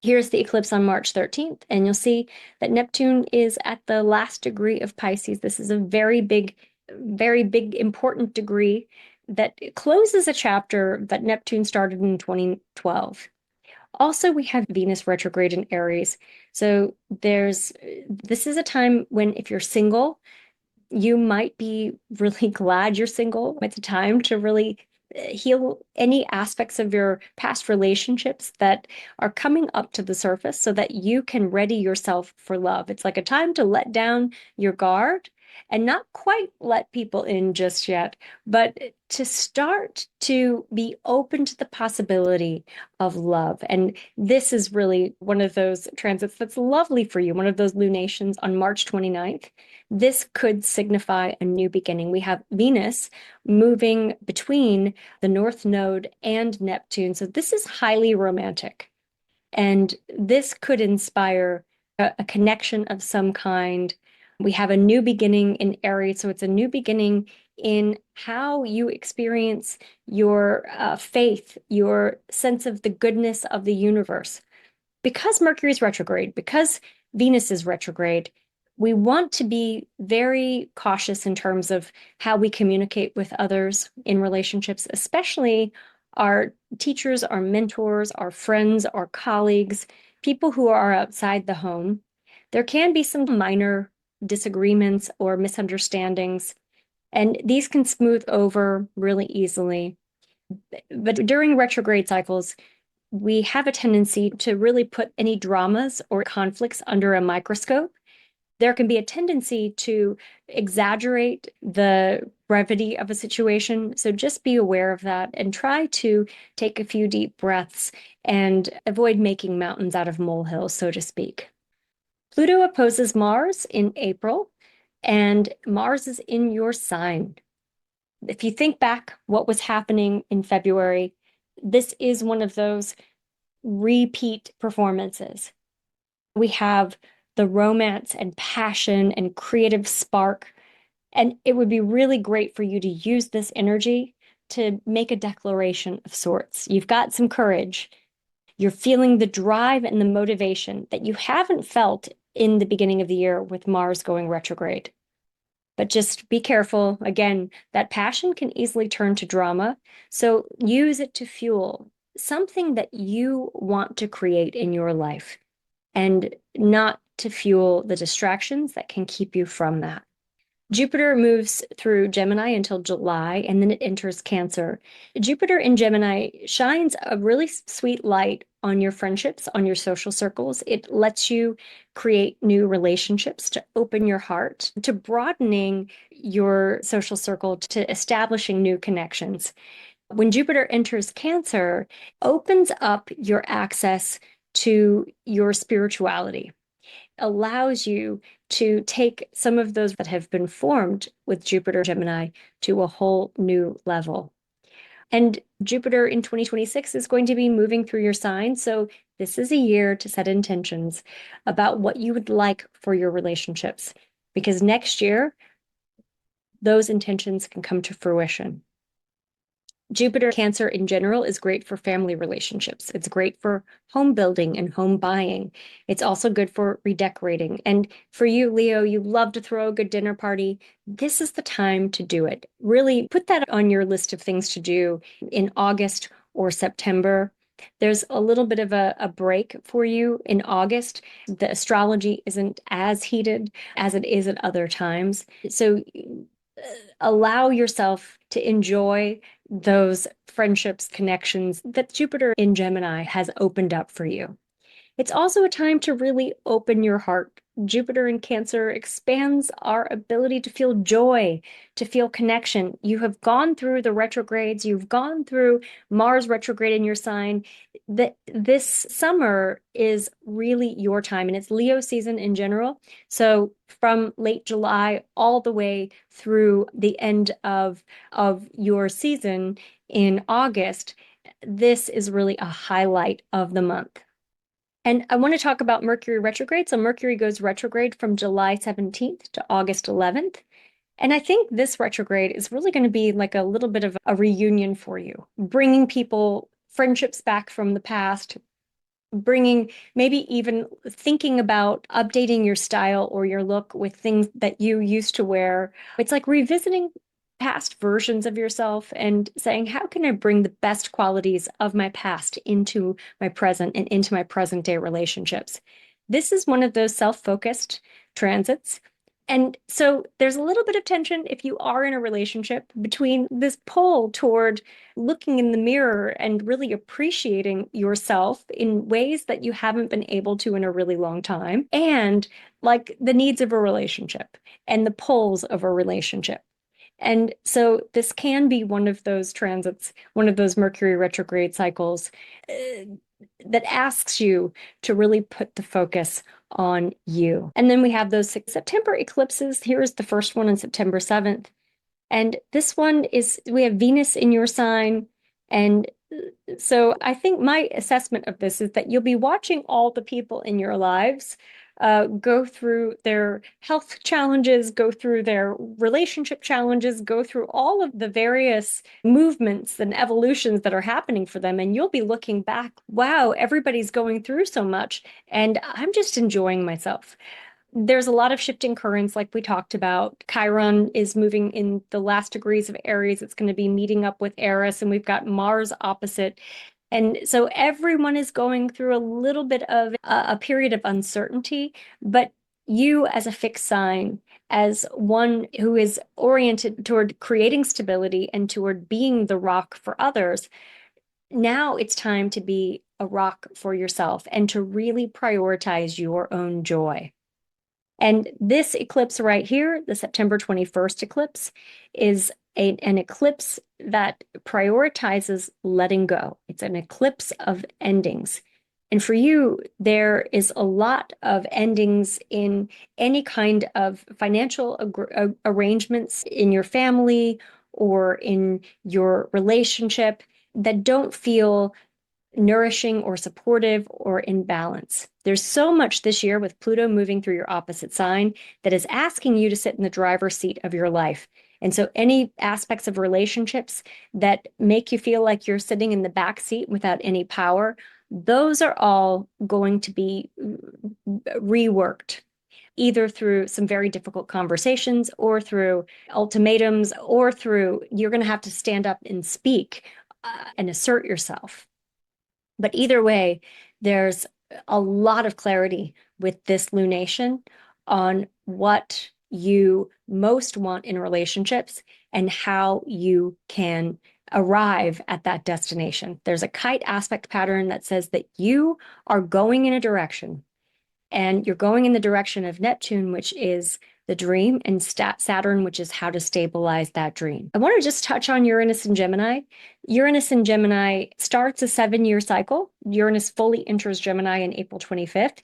Here's the eclipse on March 13th, and you'll see that Neptune is at the last degree of Pisces. This is a very big, important degree that closes a chapter that Neptune started in 2012. Also, we have Venus retrograde in Aries. So this is a time when, if you're single, you might be really glad you're single. It's a time to really heal any aspects of your past relationships that are coming up to the surface so that you can ready yourself for love. It's like a time to let down your guard and not quite let people in just yet, but to start to be open to the possibility of love. And this is really one of those transits that's lovely for you, one of those lunations on March 29th. This could signify a new beginning. We have Venus moving between the North Node and Neptune. So this is highly romantic. And this could inspire a connection of some kind. We have a new beginning in Aries. So it's a new beginning in how you experience your faith, your sense of the goodness of the universe. Because Mercury is retrograde, because Venus is retrograde, we want to be very cautious in terms of how we communicate with others in relationships, especially our teachers, our mentors, our friends, our colleagues, people who are outside the home. There can be some minor disagreements or misunderstandings, and these can smooth over really easily. But during retrograde cycles, we have a tendency to really put any dramas or conflicts under a microscope. There can be a tendency to exaggerate the brevity of a situation. So just be aware of that and try to take a few deep breaths and avoid making mountains out of molehills, so to speak. Pluto opposes Mars in April, and Mars is in your sign. If you think back what was happening in February, this is one of those repeat performances. We have the romance and passion and creative spark. And it would be really great for you to use this energy to make a declaration of sorts. You've got some courage. You're feeling the drive and the motivation that you haven't felt in the beginning of the year with Mars going retrograde. But just be careful. Again, that passion can easily turn to drama. So use it to fuel something that you want to create in your life, and not to fuel the distractions that can keep you from that. Jupiter moves through Gemini until July, and then it enters Cancer. Jupiter in Gemini shines a really sweet light on your friendships, on your social circles. It lets you create new relationships, to open your heart, to broadening your social circle, to establishing new connections. When Jupiter enters Cancer, opens up your access to your spirituality, allows you to take some of those that have been formed with Jupiter Gemini to a whole new level. And Jupiter in 2026 is going to be moving through your sign. So this is a year to set intentions about what you would like for your relationships, because next year, those intentions can come to fruition. Jupiter Cancer in general is great for family relationships. It's great for home building and home buying. It's also good for redecorating. And for you, Leo, you love to throw a good dinner party. This is the time to do it. Really put that on your list of things to do in August or September. There's a little bit of a break for you in August. The astrology isn't as heated as it is at other times. So allow yourself to enjoy those friendships, connections that Jupiter in Gemini has opened up for you. It's also a time to really open your heart. Jupiter in Cancer expands our ability to feel joy, to feel connection. You have gone through the retrogrades, you've gone through Mars retrograde in your sign. That this summer is really your time, and it's Leo season in general. So from late July all the way through the end of your season in August, this is really a highlight of the month. And I want to talk about Mercury retrograde. So Mercury goes retrograde from July 17th to August 11th. And I think this retrograde is really going to be like a little bit of a reunion for you, bringing people friendships back from the past, bringing maybe even thinking about updating your style or your look with things that you used to wear. It's like revisiting past versions of yourself and saying, how can I bring the best qualities of my past into my present and into my present day relationships? This is one of those self-focused transits. And so there's a little bit of tension if you are in a relationship between this pull toward looking in the mirror and really appreciating yourself in ways that you haven't been able to in a really long time, and like the needs of a relationship and the pulls of a relationship. And so this can be one of those transits, one of those Mercury retrograde cycles that asks you to really put the focus on you. And then we have those September eclipses. Here's the first one on September 7th. And this one is, we have Venus in your sign. And so I think my assessment of this is that you'll be watching all the people in your lives go through their health challenges, go through their relationship challenges, go through all of the various movements and evolutions that are happening for them. And you'll be looking back, wow, everybody's going through so much, and I'm just enjoying myself. There's a lot of shifting currents, like we talked about. Chiron is moving in the last degrees of Aries. It's going to be meeting up with Eris, and we've got Mars opposite. And so everyone is going through a little bit of a period of uncertainty, but you as a fixed sign, as one who is oriented toward creating stability and toward being the rock for others, now it's time to be a rock for yourself and to really prioritize your own joy. And this eclipse right here, the September 21st eclipse, is an eclipse that prioritizes letting go. It's an eclipse of endings. And for you, there is a lot of endings in any kind of financial arrangements in your family or in your relationship that don't feel nourishing or supportive or in balance. There's so much this year with Pluto moving through your opposite sign that is asking you to sit in the driver's seat of your life. And so any aspects of relationships that make you feel like you're sitting in the back seat without any power, those are all going to be reworked, either through some very difficult conversations or through ultimatums or through you're going to have to stand up and speak and assert yourself. But either way, there's a lot of clarity with this lunation on what you most want in relationships and how you can arrive at that destination. There's a kite aspect pattern that says that you are going in a direction, and you're going in the direction of Neptune, which is the dream, and Saturn, which is how to stabilize that dream. I want to just touch on Uranus and Gemini. Uranus and Gemini starts a 7-year cycle. Uranus fully enters Gemini in April 25th.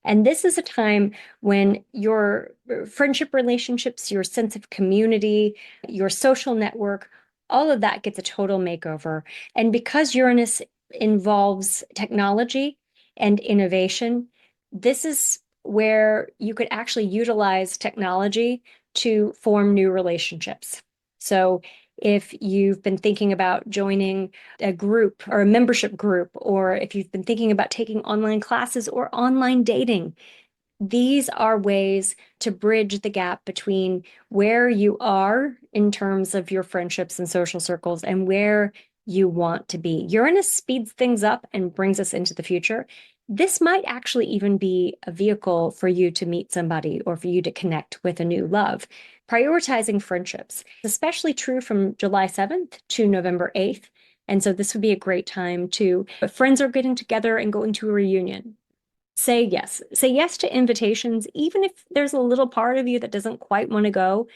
And this is a time when your friendship relationships, your sense of community, your social network, all of that gets a total makeover. And because Uranus involves technology and innovation, this is where you could actually utilize technology to form new relationships. So if you've been thinking about joining a group or a membership group, or if you've been thinking about taking online classes or online dating, these are ways to bridge the gap between where you are in terms of your friendships and social circles and where you want to be. Uranus speeds things up and brings us into the future. This might actually even be a vehicle for you to meet somebody or for you to connect with a new love. Prioritizing friendships, especially true from July 7th to November 8th. And so this would be a great time to, if friends are getting together and going to a reunion, say yes. Say yes to invitations, even if there's a little part of you that doesn't quite want to go.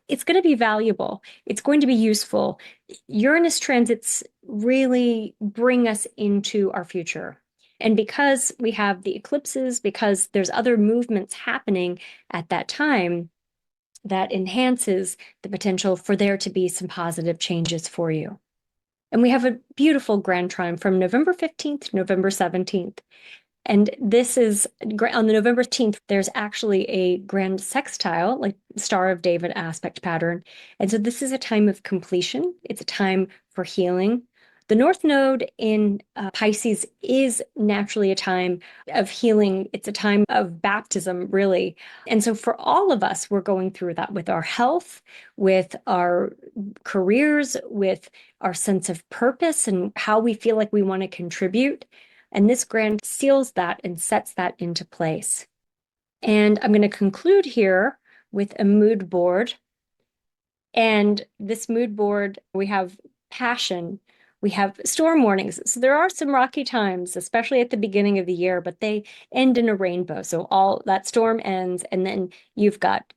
It's going to be valuable. It's going to be useful. Uranus transits really bring us into our future. And because we have the eclipses, because there's other movements happening at that time, that enhances the potential for there to be some positive changes for you. And we have a beautiful grand trine from November 15th to November 17th. And this is on the November 15th, there's actually a grand sextile, like Star of David aspect pattern. And so this is a time of completion. It's a time for healing. The North Node in Pisces is naturally a time of healing. It's a time of baptism, really. And so for all of us, we're going through that with our health, with our careers, with our sense of purpose and how we feel like we want to contribute. And this grand seals that and sets that into place. And I'm going to conclude here with a mood board. And this mood board, we have passion, we have storm warnings. So there are some rocky times, especially at the beginning of the year, but they end in a rainbow. So all that storm ends, and then you've got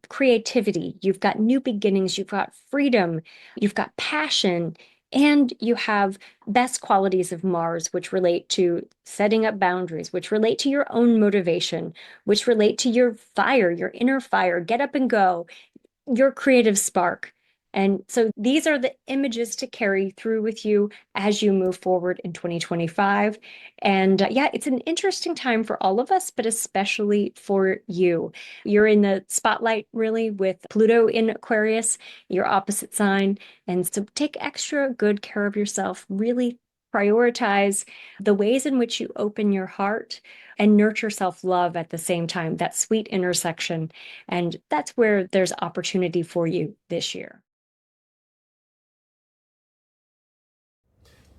creativity, you've got new beginnings, you've got freedom, you've got passion, and you have best qualities of Mars, which relate to setting up boundaries, which relate to your own motivation, which relate to your fire, your inner fire, get up and go, your creative spark. And so these are the images to carry through with you as you move forward in 2025. And yeah, it's an interesting time for all of us, but especially for you. You're in the spotlight really with Pluto in Aquarius, your opposite sign. And so take extra good care of yourself. Really prioritize the ways in which you open your heart and nurture self-love at the same time, that sweet intersection. And that's where there's opportunity for you this year.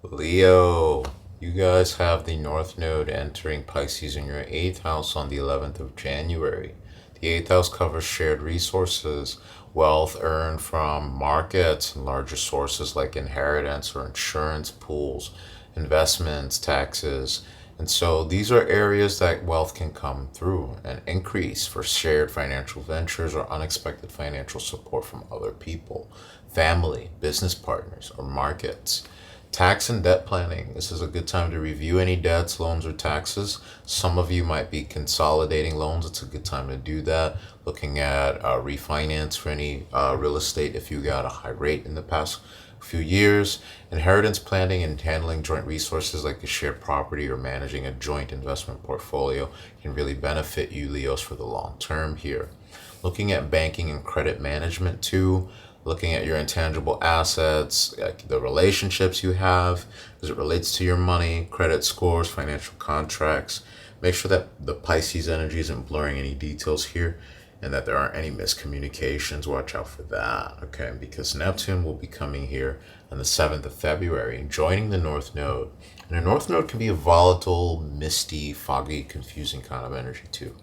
Leo, you guys have the North Node entering Pisces in your 8th house on the 11th of January. The 8th house covers shared resources, wealth earned from markets and larger sources like inheritance or insurance pools, investments, taxes. And so these are areas that wealth can come through and increase for shared financial ventures or unexpected financial support from other people, family, business partners, or markets. Tax and debt planning. This is a good time to review any debts, loans, or taxes. Some of you might be consolidating loans. It's a good time to do that. Looking at refinance for any real estate if you got a high rate in the past few years. Inheritance planning and handling joint resources like a shared property or managing a joint investment portfolio can really benefit you, Leos, for the long term here. Looking at banking and credit management too. Looking at your intangible assets, like the relationships you have as it relates to your money, credit scores, financial contracts. Make sure that the Pisces energy isn't blurring any details here and that there aren't any miscommunications. Watch out for that, okay? Because Neptune will be coming here on the 7th of February and joining the North Node. And the North Node can be a volatile, misty, foggy, confusing kind of energy too.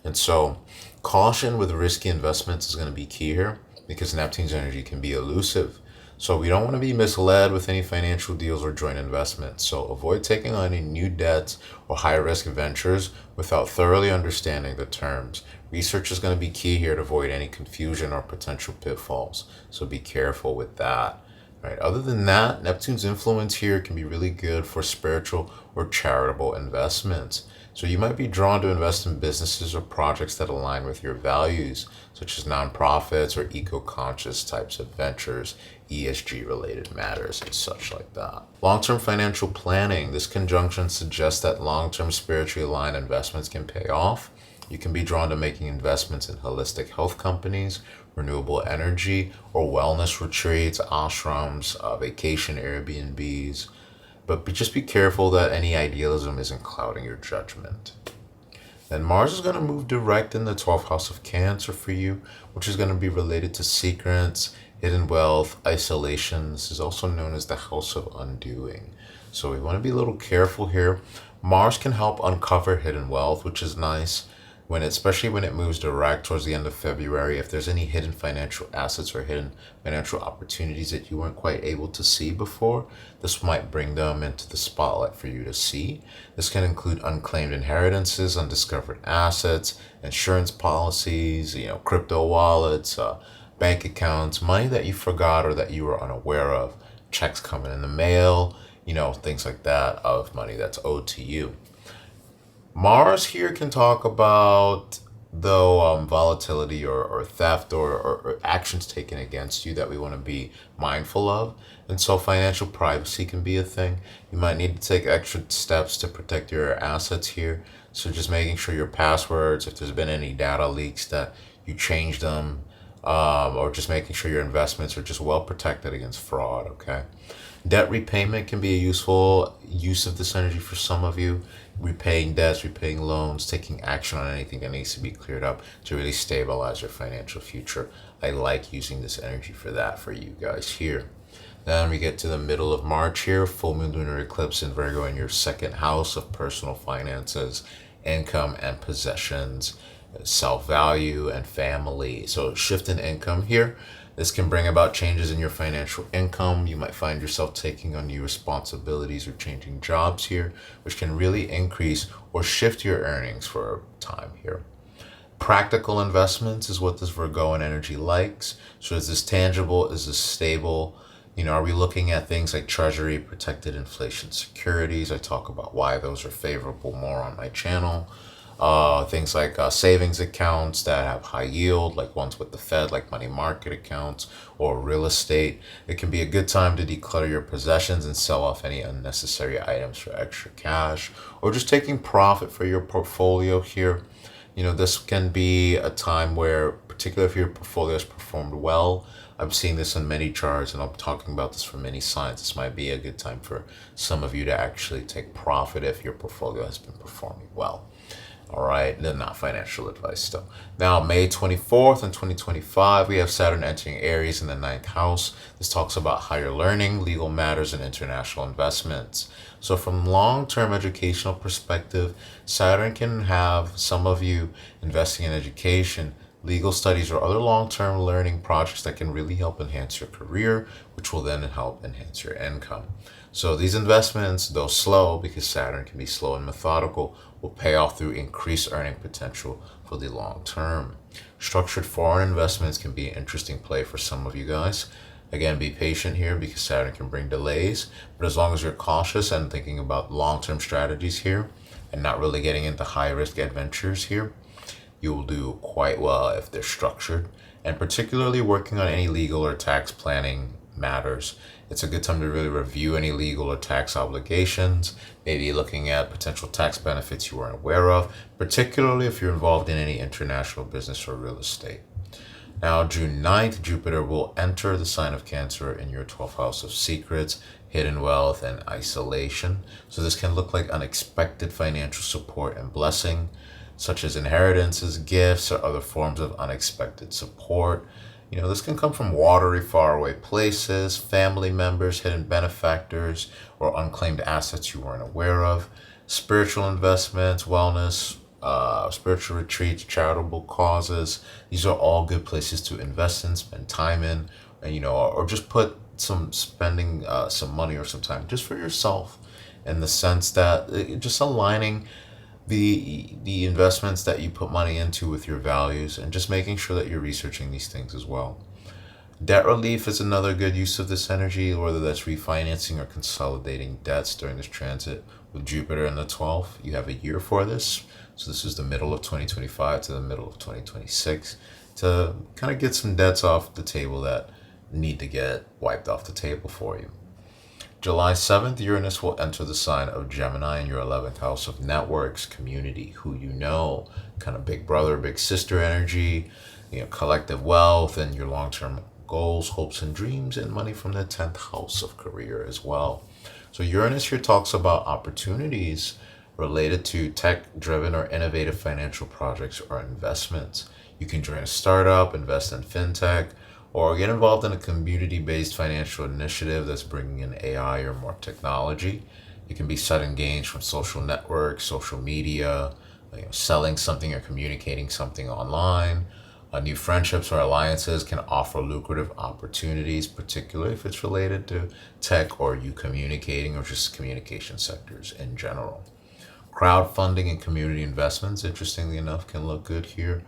And so caution with risky investments is going to be key here, because Neptune's energy can be elusive. So we don't want to be misled with any financial deals or joint investments. So avoid taking on any new debts or high risk ventures without thoroughly understanding the terms. Research is going to be key here to avoid any confusion or potential pitfalls. So be careful with that. Right. Other than that, Neptune's influence here can be really good for spiritual or charitable investments. So you might be drawn to invest in businesses or projects that align with your values, such as nonprofits or eco-conscious types of ventures, ESG related matters and such like that. Long-term financial planning. This conjunction suggests that long-term spiritually aligned investments can pay off. You can be drawn to making investments in holistic health companies, renewable energy, or wellness retreats, ashrams, vacation Airbnbs. But just be careful that any idealism isn't clouding your judgment. Then Mars is going to move direct in the 12th house of Cancer for you, which is going to be related to secrets, hidden wealth, isolation. This is also known as the house of undoing. So we want to be a little careful here. Mars can help uncover hidden wealth, which is nice. Especially when it moves direct towards the end of February, if there's any hidden financial assets or hidden financial opportunities that you weren't quite able to see before, this might bring them into the spotlight for you to see. This can include unclaimed inheritances, undiscovered assets, insurance policies, crypto wallets, bank accounts, money that you forgot or that you were unaware of, checks coming in the mail, things like that of money that's owed to you. Mars here can talk about, though, volatility or theft or actions taken against you that we want to be mindful of. And so financial privacy can be a thing. You might need to take extra steps to protect your assets here. So just making sure your passwords, if there's been any data leaks, that you change them, or just making sure your investments are just well protected against fraud, okay? Debt repayment can be a useful use of this energy for some of you. Repaying debts, repaying loans, taking action on anything that needs to be cleared up to really stabilize your financial future. I like using this energy for that for you guys here. Then we get to the middle of March here, full moon lunar eclipse in Virgo in your second house of personal finances, income and possessions, self-value and family. So shift in income here. This can bring about changes in your financial income. You might find yourself taking on new responsibilities or changing jobs here, which can really increase or shift your earnings for a time here. Practical investments is what this Virgoan energy likes. So is this tangible? Is this stable? Are we looking at things like treasury, protected inflation securities? I talk about why those are favorable more on my channel. Things like savings accounts that have high yield, like ones with the Fed, like money market accounts, or real estate. It can be a good time to declutter your possessions and sell off any unnecessary items for extra cash, or just taking profit for your portfolio here. This can be a time where, particularly if your portfolio has performed well, I'm seeing this in many charts, and I'm talking about this for many signs. This might be a good time for some of you to actually take profit if your portfolio has been performing well. All right, then not financial advice still. Now, May 24th in 2025, we have Saturn entering Aries in the 9th house. This talks about higher learning, legal matters, and international investments. So from long-term educational perspective, Saturn can have some of you investing in education, legal studies, or other long-term learning projects that can really help enhance your career, which will then help enhance your income. So these investments, though slow, because Saturn can be slow and methodical, will pay off through increased earning potential for the long term. Structured foreign investments can be an interesting play for some of you guys. Again, be patient here because Saturn can bring delays, but as long as you're cautious and thinking about long-term strategies here and not really getting into high-risk adventures here, you will do quite well if they're structured, and particularly working on any legal or tax planning matters. It's a good time to really review any legal or tax obligations, maybe looking at potential tax benefits you weren't aware of, particularly if you're involved in any international business or real estate. Now, June 9th, Jupiter will enter the sign of Cancer in your 12th house of secrets, hidden wealth, and isolation. So this can look like unexpected financial support and blessing, such as inheritances, gifts, or other forms of unexpected support. This can come from watery, faraway places, family members, hidden benefactors, or unclaimed assets you weren't aware of. Spiritual investments, wellness, spiritual retreats, charitable causes. These are all good places to invest in, spend time in, and, or just put some money or some time just for yourself, in the sense that just aligning the investments that you put money into with your values, and just making sure that you're researching these things as well. Debt relief is another good use of this energy, whether that's refinancing or consolidating debts during this transit with Jupiter in the 12th. You have a year for this. So this is the middle of 2025 to the middle of 2026 to kind of get some debts off the table that need to get wiped off the table for you. July 7th, Uranus will enter the sign of Gemini in your 11th house of networks, community, who you know, kind of big brother, big sister energy, collective wealth, and your long-term goals, hopes, and dreams, and money from the 10th house of career as well. So Uranus here talks about opportunities related to tech-driven or innovative financial projects or investments. You can join a startup, invest in fintech, or get involved in a community-based financial initiative that's bringing in AI or more technology. You can be set engaged from social networks, social media, selling something or communicating something online. New friendships or alliances can offer lucrative opportunities, particularly if it's related to tech or you communicating or just communication sectors in general. Crowdfunding and community investments, interestingly enough, can look good here.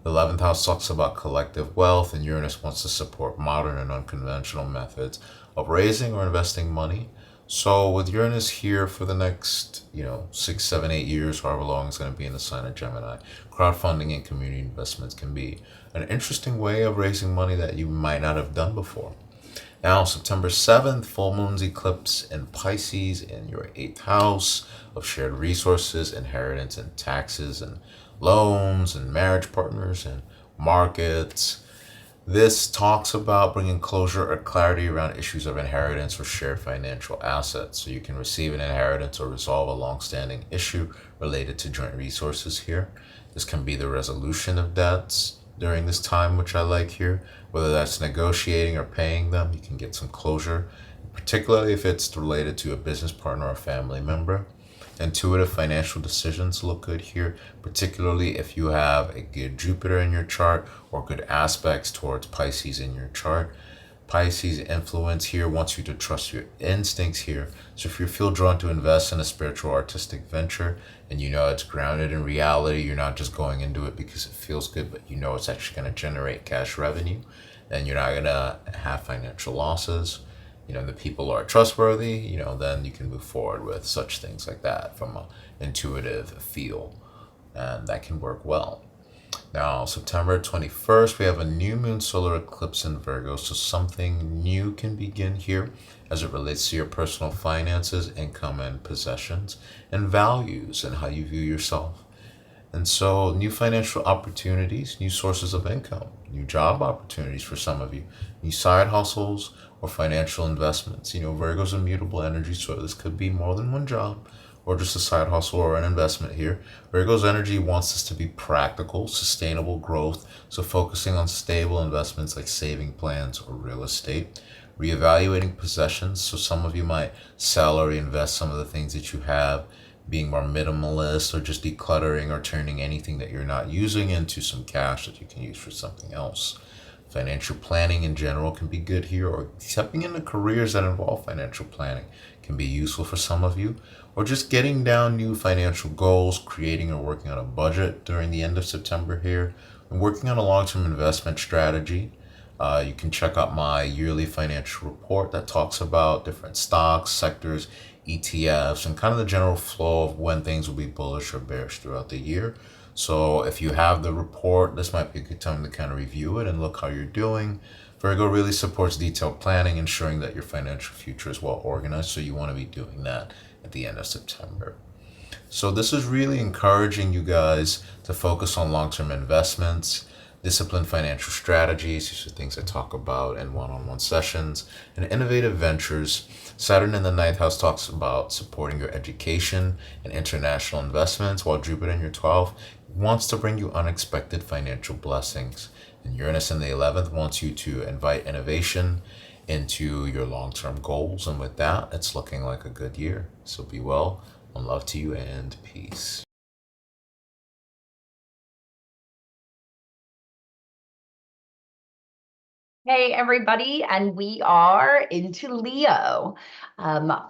The 11th house talks about collective wealth, and Uranus wants to support modern and unconventional methods of raising or investing money. So with Uranus here for the next, 6, 7, 8 years, however long it's going to be in the sign of Gemini, crowdfunding and community investments can be an interesting way of raising money that you might not have done before. Now, September 7th, full moon's eclipse in Pisces in your 8th house of shared resources, inheritance, and taxes, and loans, and marriage partners, and markets. This talks about bringing closure or clarity around issues of inheritance or shared financial assets. So you can receive an inheritance or resolve a long-standing issue related to joint resources here. This can be the resolution of debts during this time, which I like here. Whether that's negotiating or paying them, you can get some closure, particularly if it's related to a business partner or family member. Intuitive financial decisions look good here, particularly if you have a good Jupiter in your chart or good aspects towards Pisces in your chart. Pisces influence here wants you to trust your instincts here. So if you feel drawn to invest in a spiritual artistic venture and it's grounded in reality, you're not just going into it because it feels good, but it's actually going to generate cash revenue, then you're not going to have financial losses. The people are trustworthy, then you can move forward with such things like that from an intuitive feel, and that can work well. Now, September 21st, we have a new moon solar eclipse in Virgo, so something new can begin here as it relates to your personal finances, income, and possessions, and values, and how you view yourself. And so new financial opportunities, new sources of income, new job opportunities for some of you, new side hustles or financial investments. Virgo's a mutable energy, so this could be more than one job or just a side hustle or an investment here. Virgo's energy wants this to be practical, sustainable growth, so focusing on stable investments like saving plans or real estate. Reevaluating possessions, so some of you might sell or reinvest some of the things that you have, being more minimalist or just decluttering or turning anything that you're not using into some cash that you can use for something else. Financial planning in general can be good here, or stepping into careers that involve financial planning can be useful for some of you, or just getting down new financial goals, creating or working on a budget during the end of September here, and working on a long-term investment strategy. You can check out my yearly financial report that talks about different stocks, sectors, ETFs, and kind of the general flow of when things will be bullish or bearish throughout the year. So if you have the report, this might be a good time to kind of review it and look how you're doing. Virgo really supports detailed planning, ensuring that your financial future is well organized. So you want to be doing that at the end of September. So this is really encouraging you guys to focus on long-term investments, disciplined financial strategies. These are things I talk about in one-on-one sessions, and innovative ventures. Saturn in the 9th house talks about supporting your education and international investments, while Jupiter in your 12th wants to bring you unexpected financial blessings. And Uranus in the 11th wants you to invite innovation into your long-term goals. And with that, it's looking like a good year. So be well, and love to you, and peace. Hey everybody, and we are into Leo.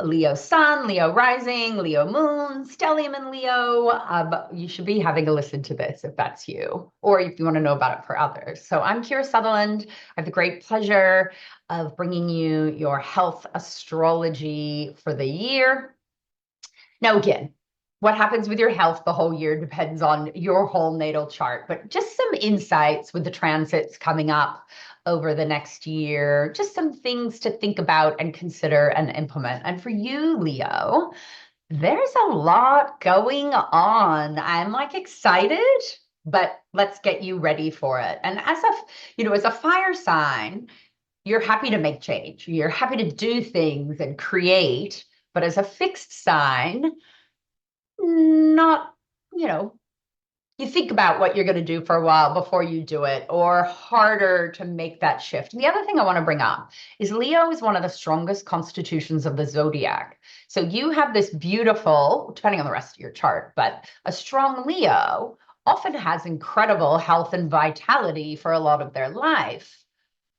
Leo Sun, Leo Rising, Leo Moon, Stellium in Leo. You should be having a listen to this if that's you, or if you want to know about it for others. So I'm Kira Sutherland. I have the great pleasure of bringing you your health astrology for the year. Now again, what happens with your health the whole year depends on your whole natal chart, but just some insights with the transits coming up over the next year. Just some things to think about and consider and implement. And for you, Leo, there's a lot going on. I'm like excited, but let's get you ready for it. And as a fire sign, you're happy to make change. You're happy to do things and create. But as a fixed sign, not, you know, you think about what you're going to do for a while before you do it, or harder to make that shift. And the other thing I want to bring up is Leo is one of the strongest constitutions of the zodiac. So you have this beautiful, depending on the rest of your chart, but a strong Leo often has incredible health and vitality for a lot of their life.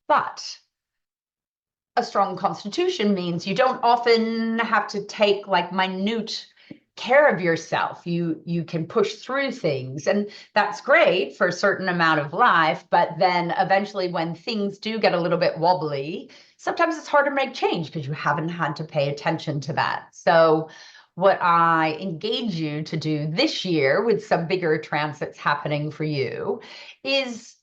But a strong constitution means you don't often have to take like minute care of yourself. You can push through things, and that's great for a certain amount of life, but then eventually when things do get a little bit wobbly, sometimes it's hard to make change because you haven't had to pay attention to that. So what I engage you to do this year with some bigger transits happening for you is,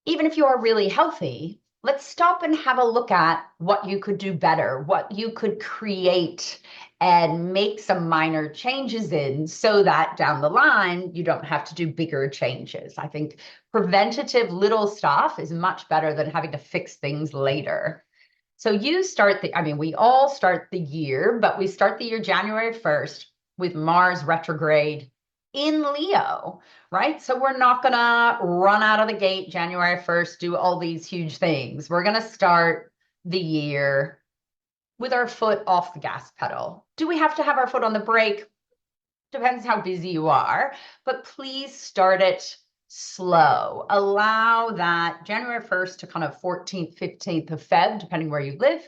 even if you are really healthy, let's stop and have a look at what you could do better, what you could create and make some minor changes in, so that down the line, you don't have to do bigger changes. I think preventative little stuff is much better than having to fix things later. So we all start the year, but we start the year January 1st with Mars retrograde in Leo, right? So we're not going to run out of the gate January 1st, do all these huge things. We're going to start the year with our foot off the gas pedal. Do we have to have our foot on the brake? Depends how busy you are, but please start it slow. Allow that January 1st to kind of 14th, 15th of Feb, depending where you live.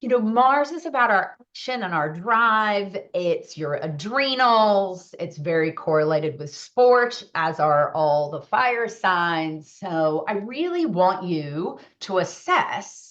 Mars is about our action and our drive. It's your adrenals. It's very correlated with sport, as are all the fire signs. So I really want you to assess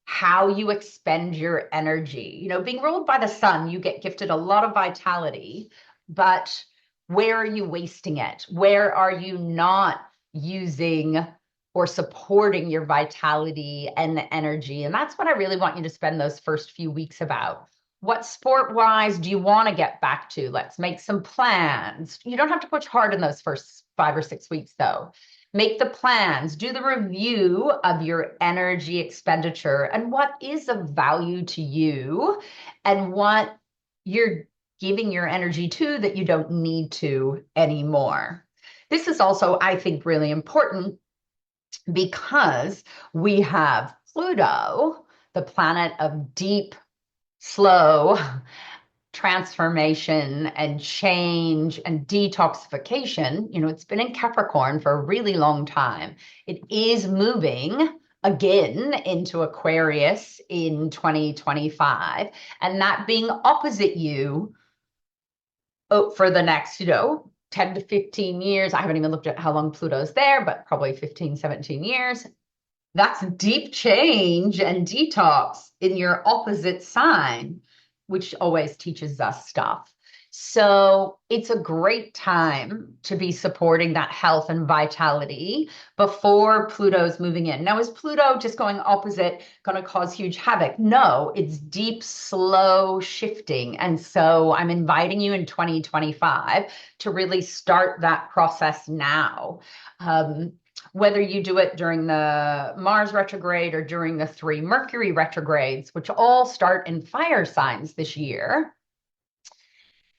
how you expend your energy. Being ruled by the sun, you get gifted a lot of vitality, but where are you wasting it? Where are you not using or supporting your vitality and the energy? And that's what I really want you to spend those first few weeks about. What sport-wise do you want to get back to? Let's make some plans. You don't have to push hard in those first 5 or 6 weeks, though. Make the plans, do the review of your energy expenditure and what is of value to you and what you're giving your energy to that you don't need to anymore. This is also, I think, really important because we have Pluto, the planet of deep, slow transformation and change and detoxification. It's been in Capricorn for a really long time. It is moving again into Aquarius in 2025, and that being opposite you for the next, 10 to 15 years. I haven't even looked at how long Pluto's there, but probably 15, 17 years. That's deep change and detox in your opposite sign, which always teaches us stuff. So it's a great time to be supporting that health and vitality before Pluto's moving in. Now, is Pluto just going opposite going to cause huge havoc? No, it's deep, slow shifting. And so I'm inviting you in 2025 to really start that process now. Whether you do it during the Mars retrograde or during the 3 Mercury retrogrades, which all start in fire signs this year,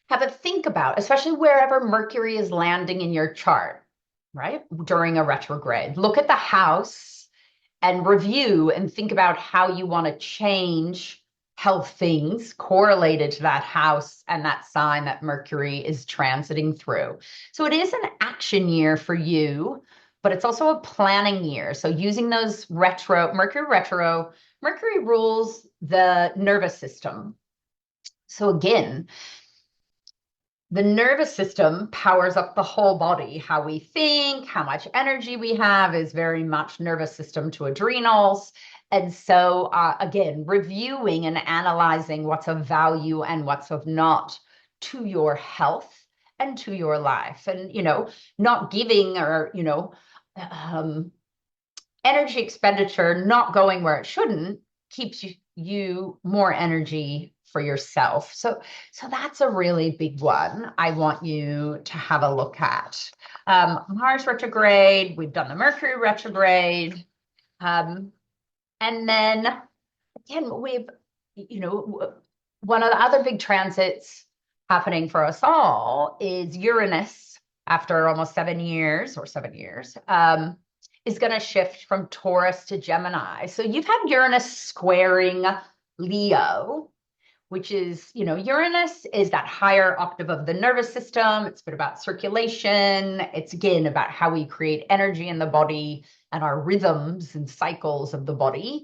have a think about, especially wherever Mercury is landing in your chart, right? During a retrograde. Look at the house and review and think about how you want to change health things correlated to that house and that sign that Mercury is transiting through. So it is an action year for you, but it's also a planning year. So using those Mercury rules the nervous system. So again, the nervous system powers up the whole body. How we think, how much energy we have is very much nervous system to adrenals. And so again, reviewing and analyzing what's of value and what's of not to your health and to your life. And, not giving or, energy expenditure not going where it shouldn't keeps you more energy for yourself. So that's a really big one I want you to have a look at. Mars retrograde, we've done the Mercury retrograde. And then again, we've, one of the other big transits happening for us all is Uranus after almost 7 years, is going to shift from Taurus to Gemini. So you've had Uranus squaring Leo, which is, Uranus is that higher octave of the nervous system. It's been about circulation. It's again about how we create energy in the body and our rhythms and cycles of the body.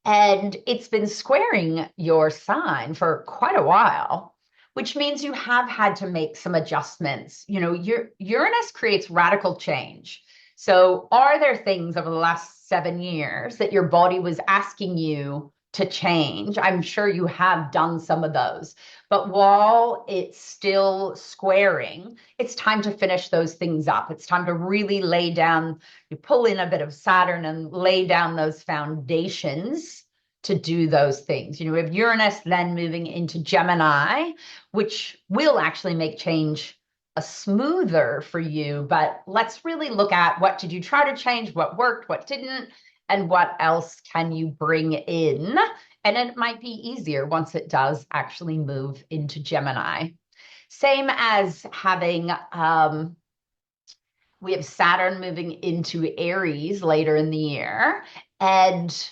And it's been squaring your sign for quite a while, which means you have had to make some adjustments. Your Uranus creates radical change. So are there things over the last 7 years that your body was asking you to change? I'm sure you have done some of those. But while it's still squaring, it's time to finish those things up. It's time to really lay down, you pull in a bit of Saturn and lay down those foundations to do those things. We have Uranus then moving into Gemini, which will actually make change a smoother for you. But let's really look at what did you try to change, what worked, what didn't, and what else can you bring in? And it might be easier once it does actually move into Gemini. Same as having, we have Saturn moving into Aries later in the year. And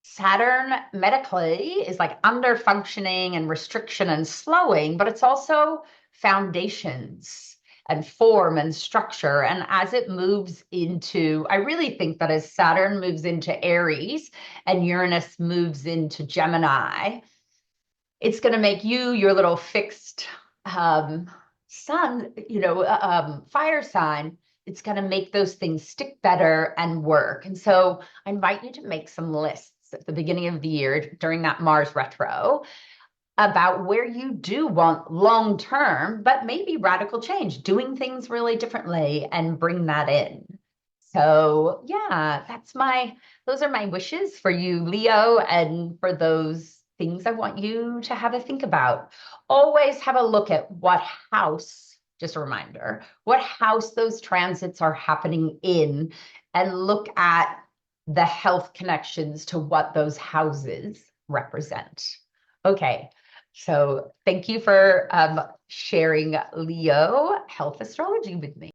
Saturn medically is like under functioning and restriction and slowing, but it's also foundations and form and structure. And as it moves into, I really think that as Saturn moves into Aries and Uranus moves into Gemini, it's going to make you, your little fixed sun, fire sign, it's going to make those things stick better and work. And so I invite you to make some lists at the beginning of the year during that Mars retro about where you do want long-term, but maybe radical change, doing things really differently, and bring that in. So yeah, those are my wishes for you, Leo, and for those things I want you to have a think about. Always have a look at what house, just a reminder, what house those transits are happening in, and look at the health connections to what those houses represent. Okay, so thank you for sharing Leo health astrology with me.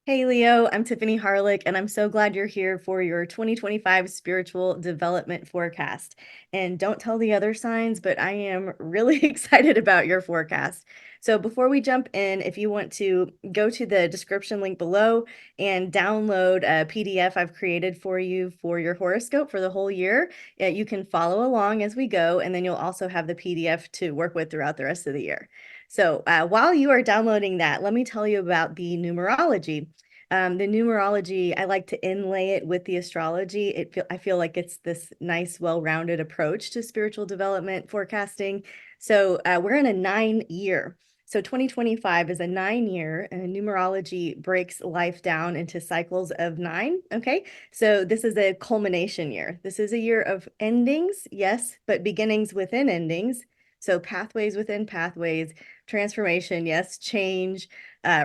Hey Leo, I'm Tiffany Harelik, and I'm so glad you're here for your 2025 spiritual development forecast. And don't tell the other signs, but I am really excited about your forecast. So before we jump in, if you want to go to the description link below and download a PDF I've created for you for your horoscope for the whole year, you can follow along as we go, and then you'll also have the PDF to work with throughout the rest of the year. So while you are downloading that, let me tell you about the numerology. The numerology, I like to inlay it with the astrology. I feel like it's this nice, well-rounded approach to spiritual development forecasting. So we're in a 9-year. So 2025 is a 9-year, and numerology breaks life down into cycles of 9. Okay, so this is a culmination year. This is a year of endings, yes, but beginnings within endings. So pathways within pathways, transformation, yes, change,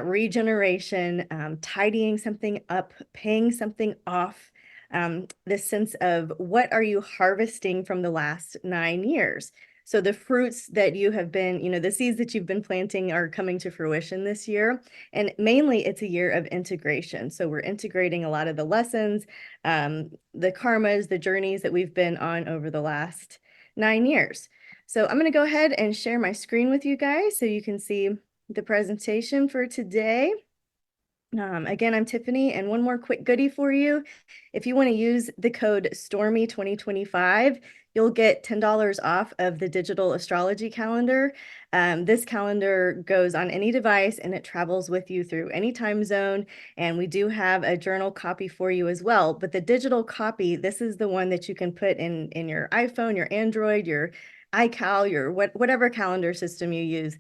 regeneration, tidying something up, paying something off, this sense of what are you harvesting from the last 9 years? So the fruits that you have been, the seeds that you've been planting are coming to fruition this year. And mainly it's a year of integration. So we're integrating a lot of the lessons, the karmas, the journeys that we've been on over the last 9 years. So I'm going to go ahead and share my screen with you guys so you can see the presentation for today. Again, I'm Tiffany, and one more quick goodie for you. If you want to use the code Stormie 2025, you'll get $10 off of the digital astrology calendar. This calendar goes on any device and it travels with you through any time zone. And we do have a journal copy for you as well. But the digital copy, this is the one that you can put in your iPhone, your Android, your iCal, your whatever calendar system you use.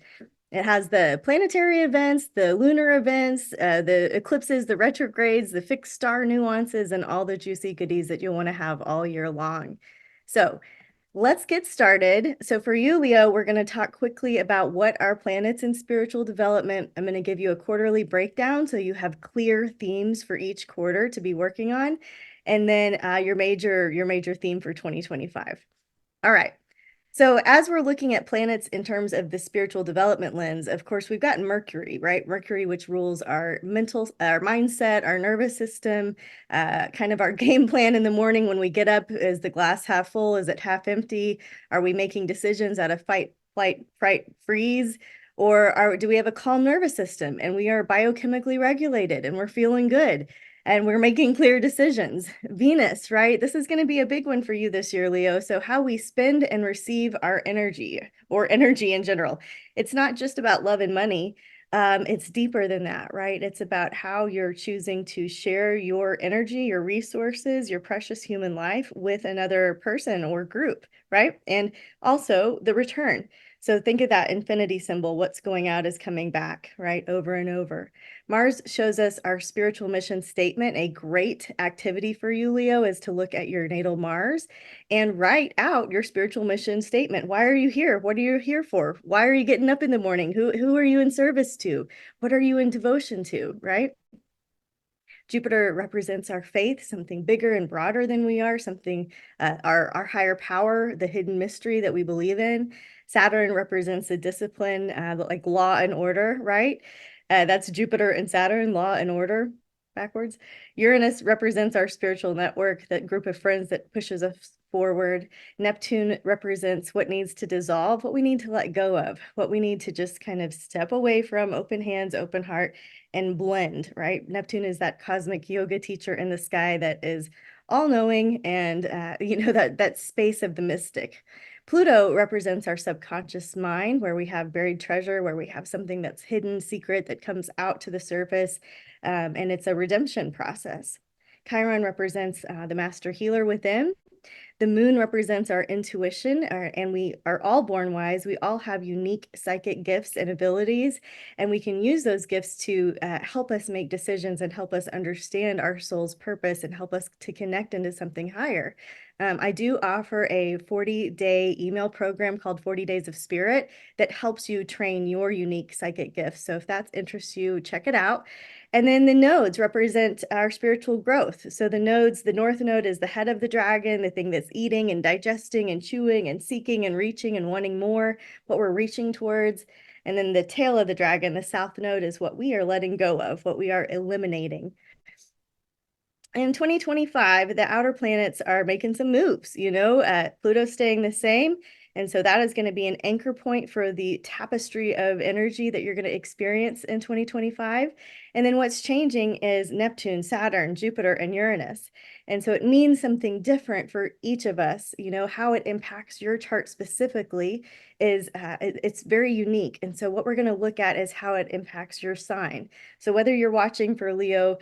It has the planetary events, the lunar events, the eclipses, the retrogrades, the fixed star nuances, and all the juicy goodies that you'll want to have all year long. So let's get started. So for you, Leo, we're going to talk quickly about what are planets in spiritual development. I'm going to give you a quarterly breakdown so you have clear themes for each quarter to be working on, and then your major theme for 2025. All right. So as we're looking at planets in terms of the spiritual development lens, of course, we've got Mercury, right? Mercury, which rules our mindset, our nervous system, kind of our game plan in the morning when we get up. Is the glass half full? Is it half empty? Are we making decisions out of fight, flight, fright, freeze? Or do we have a calm nervous system and we are biochemically regulated and we're feeling good? And we're making clear decisions. Venus, right? This is going to be a big one for you this year, Leo. So how we spend and receive our energy, or energy in general. It's not just about love and money. It's deeper than that, right? It's about how you're choosing to share your energy, your resources, your precious human life with another person or group, right? And also the return. So think of that infinity symbol. What's going out is coming back, right? Over and over. Mars shows us our spiritual mission statement. A great activity for you, Leo, is to look at your natal Mars and write out your spiritual mission statement. Why are you here? What are you here for? Why are you getting up in the morning? Who are you in service to? What are you in devotion to, right? Jupiter represents our faith, something bigger and broader than we are, something, our higher power, the hidden mystery that we believe in. Saturn represents the discipline, like law and order, right? That's Jupiter and Saturn, law and order, backwards. Uranus represents our spiritual network, that group of friends that pushes us forward. Neptune represents what needs to dissolve, what we need to let go of, what we need to just kind of step away from, open hands, open heart, and blend, right? Neptune is that cosmic yoga teacher in the sky that is all-knowing and, that space of the mystic. Pluto represents our subconscious mind, where we have buried treasure, where we have something that's hidden, secret, that comes out to the surface, and it's a redemption process. Chiron represents the master healer within. The moon represents our intuition, and we are all born wise. We all have unique psychic gifts and abilities, and we can use those gifts to help us make decisions and help us understand our soul's purpose and help us to connect into something higher. I do offer a 40-day email program called 40 Days of Spirit that helps you train your unique psychic gifts. So if that interests you, check it out. And then the nodes represent our spiritual growth. So the nodes, the north node is the head of the dragon, the thing that's eating and digesting and chewing and seeking and reaching and wanting more, what we're reaching towards. And then the tail of the dragon, the south node, is what we are letting go of, what we are eliminating. In 2025, the outer planets are making some moves, Pluto's staying the same. And so that is going to be an anchor point for the tapestry of energy that you're going to experience in 2025. And then what's changing is Neptune, Saturn, Jupiter, and Uranus. And so it means something different for each of us. How it impacts your chart specifically is it's very unique. And so what we're going to look at is how it impacts your sign. So whether you're watching for Leo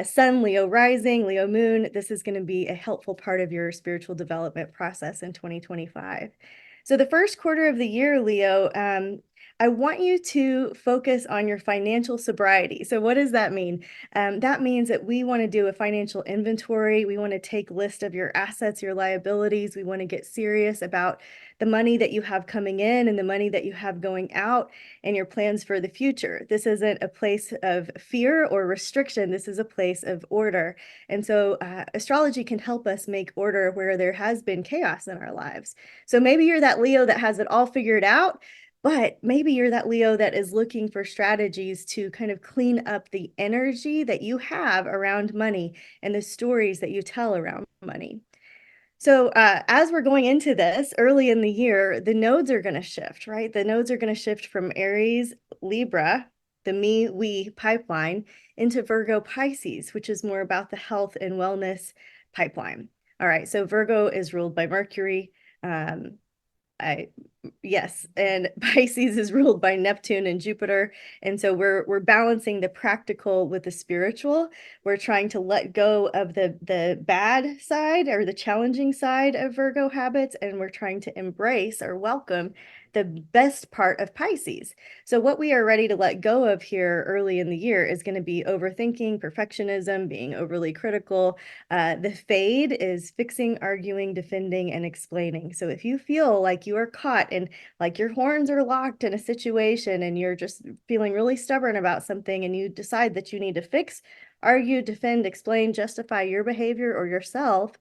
Sun, Leo rising, Leo moon, this is going to be a helpful part of your spiritual development process in 2025. So the first quarter of the year, Leo, I want you to focus on your financial sobriety. So what does that mean? That means that we want to do a financial inventory. We want to take a list of your assets, your liabilities. We want to get serious about the money that you have coming in and the money that you have going out and your plans for the future. This isn't a place of fear or restriction. This is a place of order. And so astrology can help us make order where there has been chaos in our lives. So maybe you're that Leo that has it all figured out, but maybe you're that Leo that is looking for strategies to kind of clean up the energy that you have around money and the stories that you tell around money. So as we're going into this early in the year, the nodes are going to shift, right? The nodes are going to shift from Aries, Libra, the me, we pipeline, into Virgo, Pisces, which is more about the health and wellness pipeline. All right, so Virgo is ruled by Mercury. Yes, and Pisces is ruled by Neptune and Jupiter. And so we're balancing the practical with the spiritual. We're trying to let go of the bad side or the challenging side of Virgo habits, and we're trying to embrace or welcome the best part of Pisces. So what we are ready to let go of here early in the year is going to be overthinking, perfectionism, being overly critical. The fade is fixing, arguing, defending, and explaining. So if you feel like you are caught and like your horns are locked in a situation and you're just feeling really stubborn about something and you decide that you need to fix, argue, defend, explain, justify your behavior or yourself,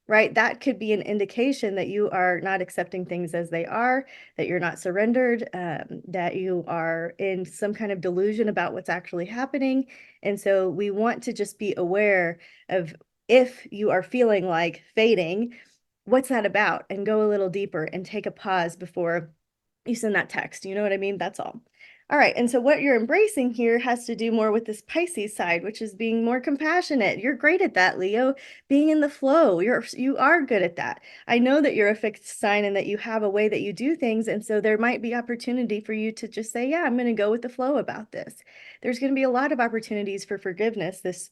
right? That could be an indication that you are not accepting things as they are, that you're not surrendered, that you are in some kind of delusion about what's actually happening. And so we want to just be aware of, if you are feeling like fading, what's that about? And go a little deeper and take a pause before you send that text. You know what I mean? That's all. All right. And so what you're embracing here has to do more with this Pisces side, which is being more compassionate. You're great at that, Leo. Being in the flow. You are good at that. I know that you're a fixed sign and that you have a way that you do things. And so there might be opportunity for you to just say, yeah, I'm going to go with the flow about this. There's going to be a lot of opportunities for forgiveness this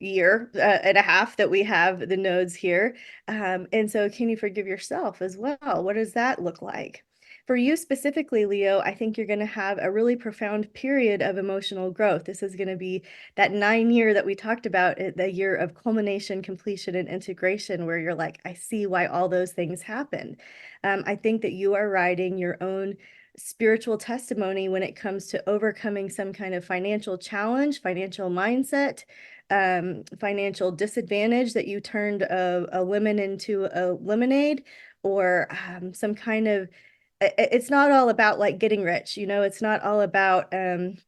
year and a half that we have the nodes here. And so can you forgive yourself as well? What does that look like? For you specifically, Leo, I think you're going to have a really profound period of emotional growth. This is going to be that 9-year that we talked about, the year of culmination, completion, and integration, where you're like, I see why all those things happened. I think that you are writing your own spiritual testimony when it comes to overcoming some kind of financial challenge, financial mindset, financial disadvantage that you turned a lemon into a lemonade, or some kind of, it's not all about like getting rich, you know, it's not all about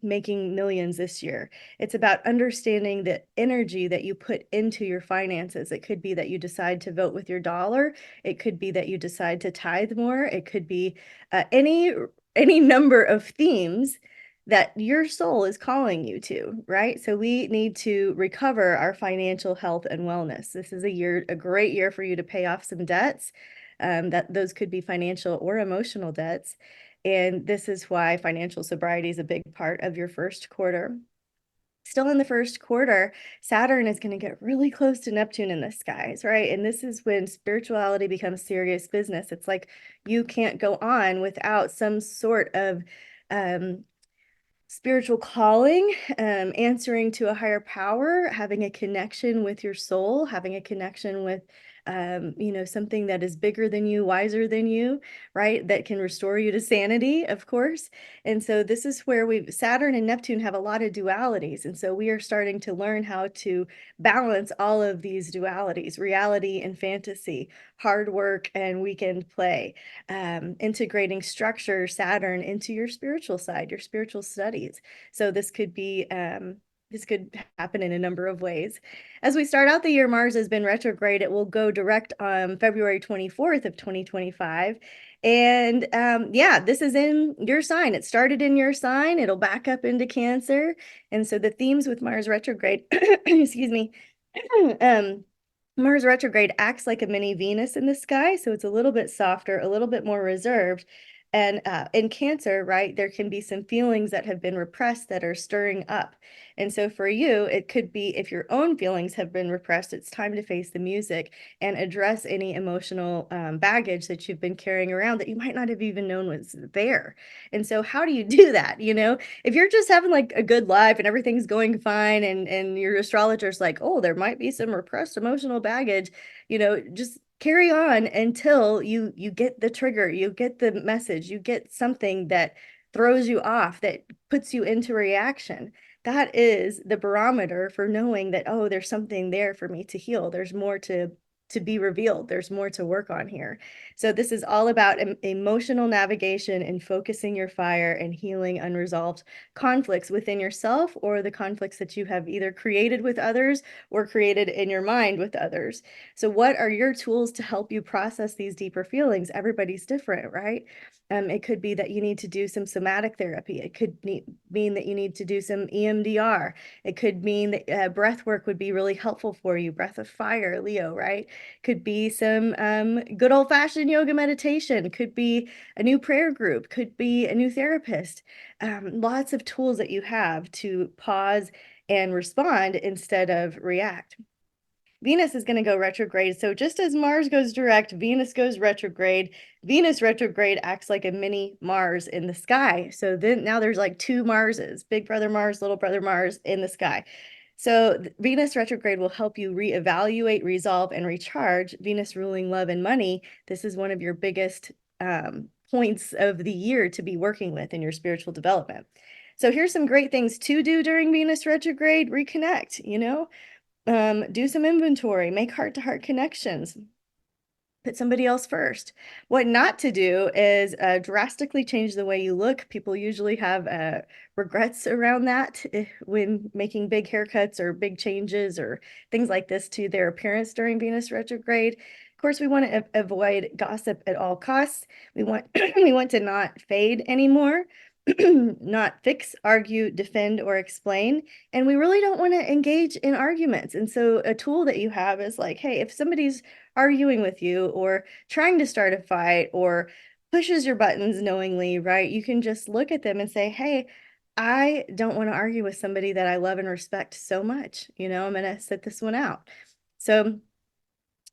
making millions this year. It's about understanding the energy that you put into your finances. It could be that you decide to vote with your dollar. It could be that you decide to tithe more. It could be any number of themes that your soul is calling you to, right? So we need to recover our financial health and wellness. This is a great year for you to pay off some debts. That those could be financial or emotional debts. And this is why financial sobriety is a big part of your first quarter. Still in the first quarter, Saturn is going to get really close to Neptune in the skies, right? And this is when spirituality becomes serious business. It's like you can't go on without some sort of spiritual calling, answering to a higher power, having a connection with your soul, having a connection with something that is bigger than you, wiser than you, right? That can restore you to sanity, of course. And so this is where Saturn and Neptune have a lot of dualities. And so we are starting to learn how to balance all of these dualities, reality and fantasy, hard work and weekend play, integrating structure, Saturn, into your spiritual side, your spiritual studies. So this could happen in a number of ways. As we start out the year, Mars has been retrograde. It will go direct on February 24th of 2025. And this is in your sign. It started in your sign. It'll back up into Cancer. And so the themes with Mars retrograde, excuse me, Mars retrograde acts like a mini Venus in the sky. So it's a little bit softer, a little bit more reserved. And in Cancer, right, there can be some feelings that have been repressed that are stirring up. And so for you, it could be, if your own feelings have been repressed, it's time to face the music and address any emotional baggage that you've been carrying around that you might not have even known was there. And so how do you do that? You know, if you're just having like a good life and everything's going fine, and your astrologer's like, oh, there might be some repressed emotional baggage, you know, just carry on until you get the trigger, you get the message, you get something that throws you off, that puts you into reaction. That is the barometer for knowing that, oh, there's something there for me to heal. There's more to be revealed. There's more to work on here. So this is all about emotional navigation and focusing your fire and healing unresolved conflicts within yourself, or the conflicts that you have either created with others or created in your mind with others. So what are your tools to help you process these deeper feelings? Everybody's different, right? It could be that you need to do some somatic therapy. It could mean that you need to do some EMDR. It could mean that breath work would be really helpful for you. Breath of fire, Leo, right? Could be some good old-fashioned yoga meditation. Could be a new prayer group. Could be a new therapist. Lots of tools that you have to pause and respond instead of react. Venus is going to go retrograde. So just as Mars goes direct, Venus goes retrograde. Venus retrograde acts like a mini Mars in the sky. So then now there's like two Marses, big brother Mars, little brother Mars in the sky. So Venus retrograde will help you reevaluate, resolve, and recharge. Venus ruling love and money. This is one of your biggest points of the year to be working with in your spiritual development. So here's some great things to do during Venus retrograde. Reconnect, do some inventory, make heart-to-heart connections, put somebody else first. What not to do is drastically change the way you look. People usually have regrets around that when making big haircuts or big changes or things like this to their appearance during Venus retrograde. Of course, we want to avoid gossip at all costs. We want we want to not fade anymore. Not fix, argue, defend, or explain. And we really don't want to engage in arguments. And so a tool that you have is like, hey, if somebody's arguing with you or trying to start a fight or pushes your buttons knowingly, right? You can just look at them and say, hey, I don't want to argue with somebody that I love and respect so much. I'm going to sit this one out. So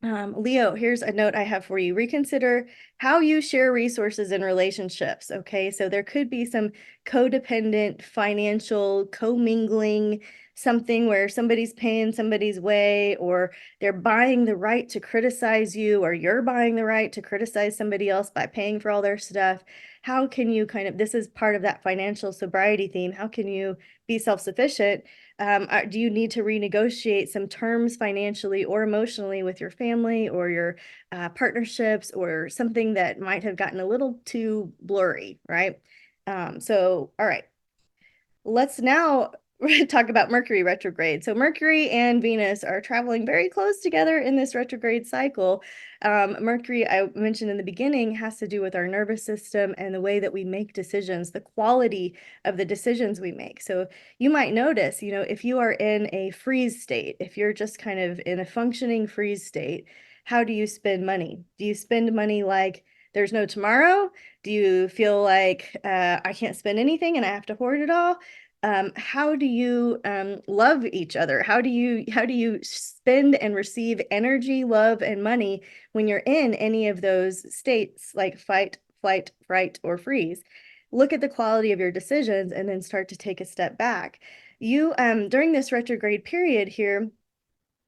Leo, here's a note I have for you. Reconsider how you share resources in relationships. Okay, so there could be some codependent financial commingling, something where somebody's paying somebody's way, or they're buying the right to criticize you, or you're buying the right to criticize somebody else by paying for all their stuff. How can you this is part of that financial sobriety theme. How can you be self-sufficient? Do you need to renegotiate some terms financially or emotionally with your family or your partnerships or something that might have gotten a little too blurry, right? All right, let's now talk about Mercury retrograde. So Mercury and Venus are traveling very close together in this retrograde cycle. Mercury, I mentioned in the beginning, has to do with our nervous system and the way that we make decisions, the quality of the decisions we make. So you might notice, if you are in a freeze state, if you're just kind of in a functioning freeze state, how do you spend money? Do you spend money like there's no tomorrow? Do you feel like I can't spend anything and I have to hoard it all? How do you love each other? How do you spend and receive energy, love, and money when you're in any of those states like fight, flight, fright, or freeze? Look at the quality of your decisions and then start to take a step back. You during this retrograde period here,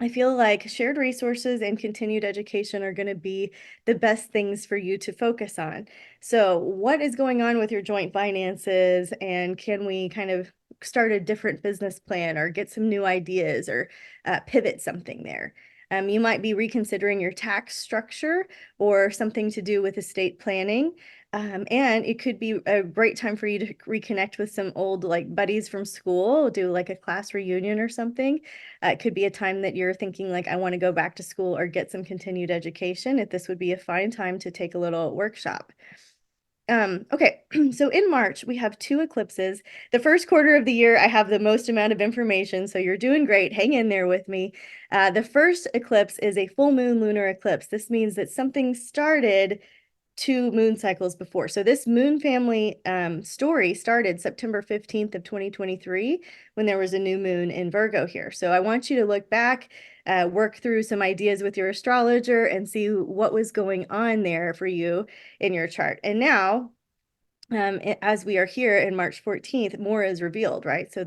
I feel like shared resources and continued education are going to be the best things for you to focus on. So what is going on with your joint finances, and can we kind of start a different business plan or get some new ideas or pivot something there? You might be reconsidering your tax structure or something to do with estate planning. And it could be a great time for you to reconnect with some old buddies from school, do like a class reunion or something. It could be a time that you're thinking like, I want to go back to school or get some continued education. If this would be a fine time to take a little workshop. Okay, so in March, we have 2 eclipses. The first quarter of the year, I have the most amount of information, so you're doing great. Hang in there with me. The first eclipse is a full moon lunar eclipse. This means that something started 2 moon cycles before. So this moon family story started September 15th of 2023 when there was a new moon in Virgo here. So I want you to look back, work through some ideas with your astrologer and see what was going on there for you in your chart. And now, as we are here in March 14th, more is revealed, right? So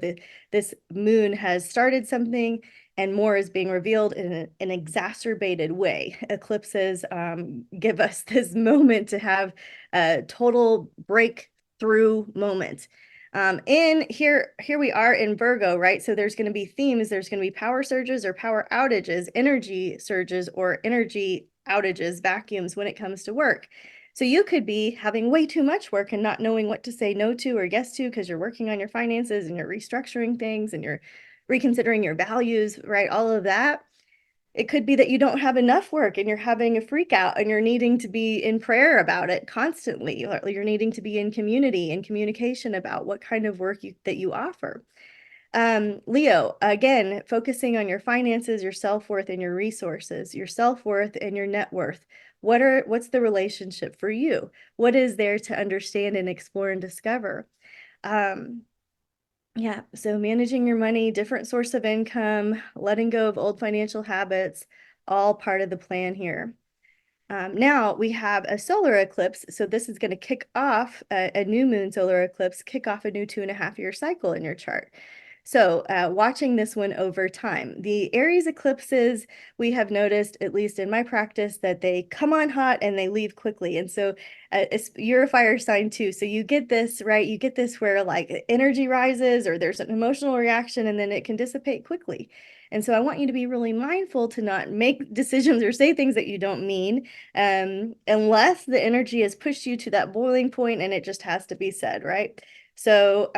this moon has started something and more is being revealed in an exacerbated way. Eclipses give us this moment to have a total breakthrough moment. And here we are in Virgo, right? So there's going to be themes. There's going to be power surges or power outages, energy surges or energy outages, vacuums when it comes to work. So you could be having way too much work and not knowing what to say no to or yes to because you're working on your finances and you're restructuring things and you're reconsidering your values, right? All of that. It could be that you don't have enough work and you're having a freak out and you're needing to be in prayer about it constantly. You're needing to be in community and communication about what kind of work that you offer. Leo, again, focusing on your finances, your self-worth, and your resources, your self-worth and your net worth. What's the relationship for you? What is there to understand and explore and discover? Yeah, so managing your money, different source of income, letting go of old financial habits, all part of the plan here. Now we have a solar eclipse. So this is going to kick off a new moon solar eclipse, kick off a new 2.5 year cycle in your chart. So watching this one over time. The Aries eclipses, we have noticed, at least in my practice, that they come on hot and they leave quickly. And so you're a fire sign too. So you get this, right? You get this where like energy rises or there's an emotional reaction and then it can dissipate quickly. And so I want you to be really mindful to not make decisions or say things that you don't mean, unless the energy has pushed you to that boiling point and it just has to be said, right? So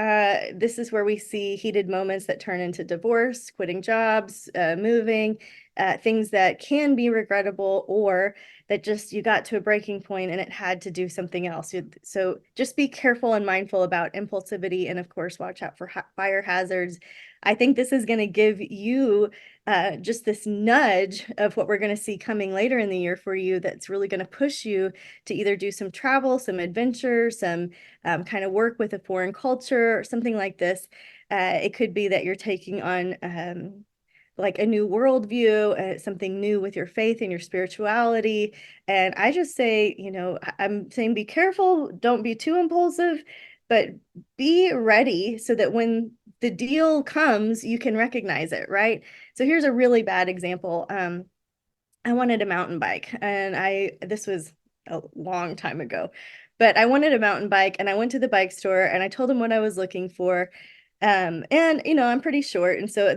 this is where we see heated moments that turn into divorce, quitting jobs, moving, things that can be regrettable or that just you got to a breaking point and it had to do something else. So just be careful and mindful about impulsivity and of course watch out for fire hazards. I think this is going to give you just this nudge of what we're going to see coming later in the year for you that's really going to push you to either do some travel, some adventure, some kind of work with a foreign culture or something like this. It could be that you're taking on like a new worldview, something new with your faith and your spirituality. And I just say, I'm saying be careful, don't be too impulsive, but be ready so that when the deal comes, you can recognize it, right? So here's a really bad example. I wanted a mountain bike, and this was a long time ago, but I wanted a mountain bike, and I went to the bike store, and I told him what I was looking for. And I'm pretty short, and so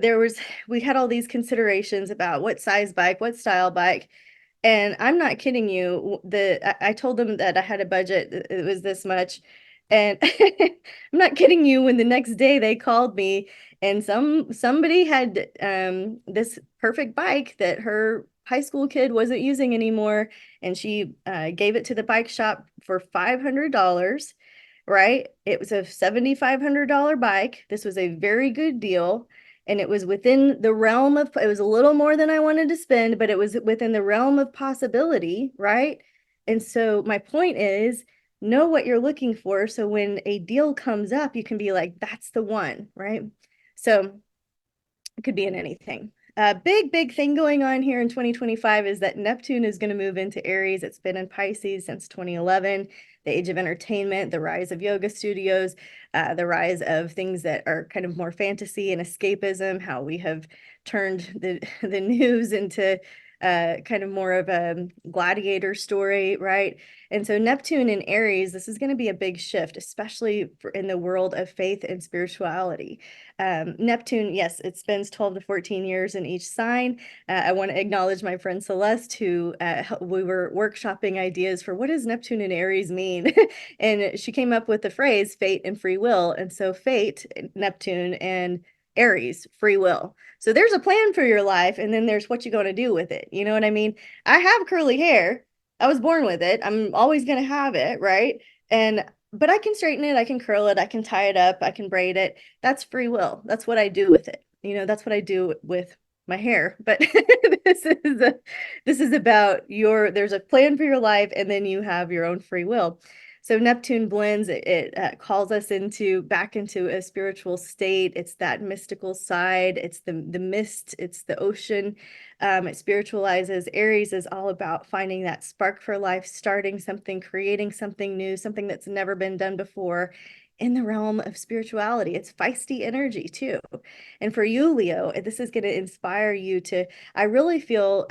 we had all these considerations about what size bike, what style bike, and I'm not kidding you. I told them that I had a budget, it was this much, and I'm not kidding you. When the next day they called me, and somebody had this perfect bike that her high school kid wasn't using anymore, and she gave it to the bike shop for $500, right? It was a $7,500 bike. This was a very good deal, and it was within the realm of, it was a little more than I wanted to spend, but it was within the realm of possibility, right? And so my point is, know what you're looking for, so when a deal comes up, you can be like, that's the one, right? So it could be in anything. Big thing going on here in 2025 is that Neptune is going to move into Aries. It's been in Pisces since 2011, the age of entertainment, the rise of yoga studios, the rise of things that are kind of more fantasy and escapism, how we have turned the news into kind of more of a gladiator story, right? And so Neptune in Aries, this is going to be a big shift, especially in the world of faith and spirituality. Neptune, yes, it spends 12 to 14 years in each sign. I want to acknowledge my friend Celeste, who we were workshopping ideas for what does Neptune in Aries mean? And she came up with the phrase fate and free will. And so fate, Neptune, and Aries, free will. So there's a plan for your life, and then there's what you're going to do with it. You know what I mean? I have curly hair. I was born with it. I'm always going to have it, right? But I can straighten it, I can curl it, I can tie it up, I can braid it. That's free will. That's what I do with it. That's what I do with my hair. But this is about there's a plan for your life, and then you have your own free will. So Neptune blends, it calls us back into a spiritual state. It's that mystical side. It's the mist. It's the ocean. It spiritualizes. Aries is all about finding that spark for life, starting something, creating something new, something that's never been done before in the realm of spirituality. It's feisty energy too. And for you, Leo, this is going to inspire you to, I really feel,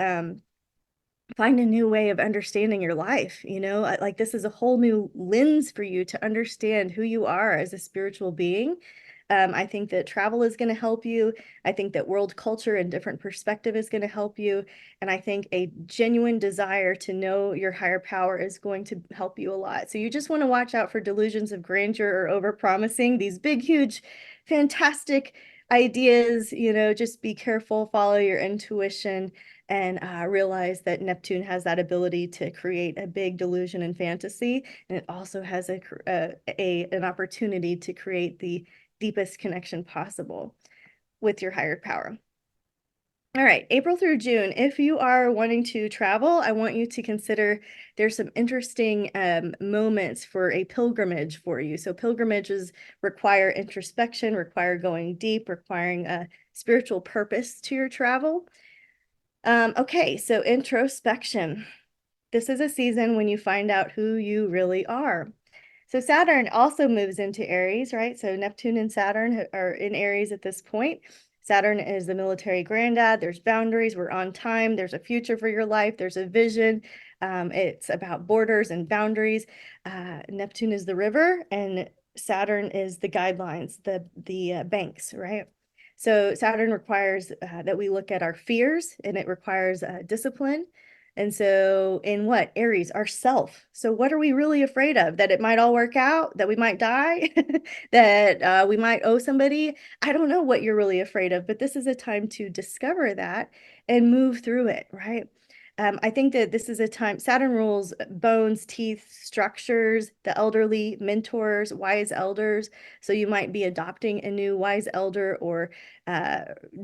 find a new way of understanding your life. Like this is a whole new lens for you to understand who you are as a spiritual being. I think that travel is going to help you. I think that world culture and different perspective is going to help you. And I think a genuine desire to know your higher power is going to help you a lot. So you just want to watch out for delusions of grandeur or overpromising these big, huge, fantastic ideas. Just be careful, follow your intuition, and realize that Neptune has that ability to create a big delusion and fantasy. And it also has an opportunity to create the deepest connection possible with your higher power. All right, April through June. If you are wanting to travel, I want you to consider there's some interesting moments for a pilgrimage for you. So pilgrimages require introspection, require going deep, requiring a spiritual purpose to your travel. Okay, so introspection. This is a season when you find out who you really are. So Saturn also moves into Aries, right? So Neptune and Saturn are in Aries at this point. Saturn is the military granddad. There's boundaries. We're on time. There's a future for your life. There's a vision. It's about borders and boundaries. Neptune is the river, and Saturn is the guidelines, the banks, right? So Saturn requires that we look at our fears, and it requires discipline. And so in what? Aries, ourself. So what are we really afraid of? That it might all work out, that we might die, that we might owe somebody. I don't know what you're really afraid of, but this is a time to discover that and move through it, right? I think that this is a time, Saturn rules bones, teeth, structures, the elderly, mentors, wise elders. So you might be adopting a new wise elder or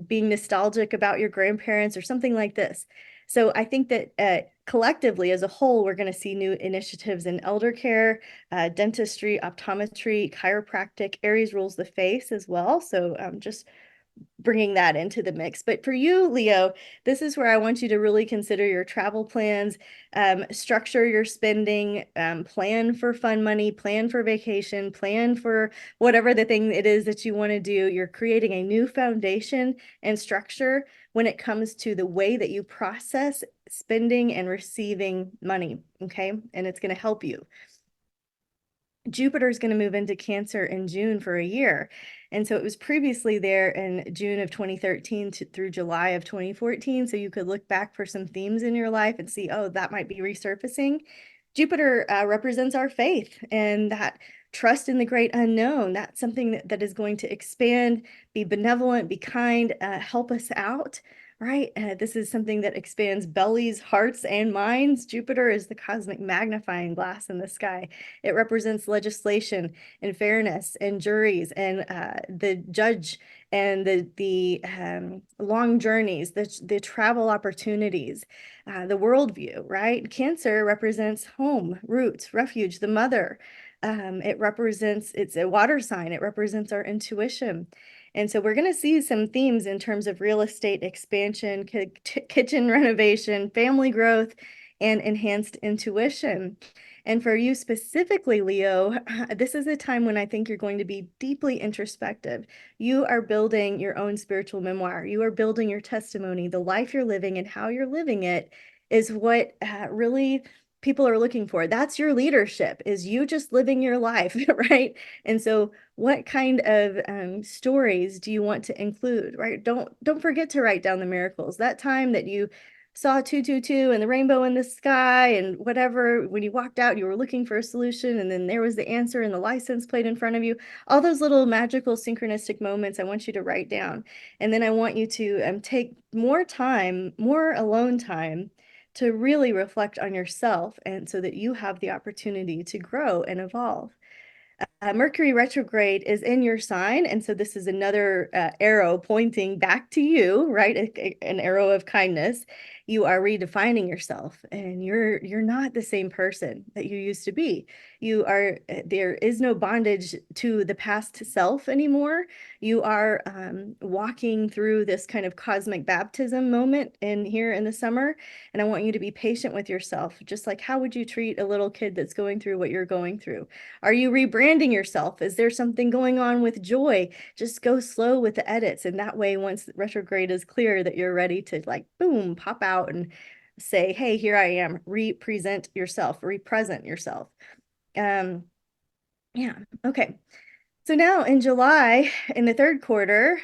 being nostalgic about your grandparents or something like this. So I think that collectively as a whole, we're going to see new initiatives in elder care, dentistry, optometry, chiropractic. Aries rules the face as well. So just bringing that into the mix. But for you, Leo, this is where I want you to really consider your travel plans, structure your spending, plan for fun money, plan for vacation, plan for whatever the thing it is that you want to do. You're creating a new foundation and structure when it comes to the way that you process spending and receiving money, okay? And it's going to help you. Jupiter is going to move into Cancer in June for a year. And so it was previously there in June of 2013 through July of 2014. So you could look back for some themes in your life and see, oh, that might be resurfacing. Jupiter represents our faith and that trust in the great unknown. That's something that is going to expand, be benevolent, be kind, help us out. Right. This is something that expands bellies, hearts, and minds. Jupiter is the cosmic magnifying glass in the sky. It represents legislation and fairness and juries and the judge and the long journeys, the travel opportunities, the worldview, right? Cancer represents home, roots, refuge, the mother. It's a water sign. It represents our intuition. And so we're going to see some themes in terms of real estate expansion, kitchen renovation, family growth, and enhanced intuition. And for you specifically, Leo, this is a time when I think you're going to be deeply introspective. You are building your own spiritual memoir. You are building your testimony. The life you're living and how you're living it is what really people are looking for. That's your leadership, is you just living your life, right? And so what kind of stories do you want to include, right? Don't forget to write down the miracles. That time that you saw 222 and the rainbow in the sky and whatever, when you walked out, you were looking for a solution and then there was the answer and the license plate in front of you. All those little magical synchronistic moments I want you to write down. And then I want you to take more time, more alone time, to really reflect on yourself and so that you have the opportunity to grow and evolve. Mercury retrograde is in your sign, and so this is another arrow pointing back to you, right? An arrow of kindness. You are redefining yourself, and you're not the same person that you used to be. There is no bondage to the past self anymore. You are walking through this kind of cosmic baptism moment here in the summer, and I want you to be patient with yourself. Just like, how would you treat a little kid that's going through what you're going through? Are you rebranding yourself? Is there something going on with joy? Just go slow with the edits. And that way, once retrograde is clear, that you're ready to like, boom, pop out and say, hey, here I am. Represent yourself, represent yourself. Yeah. Okay. So now in July, in the third quarter,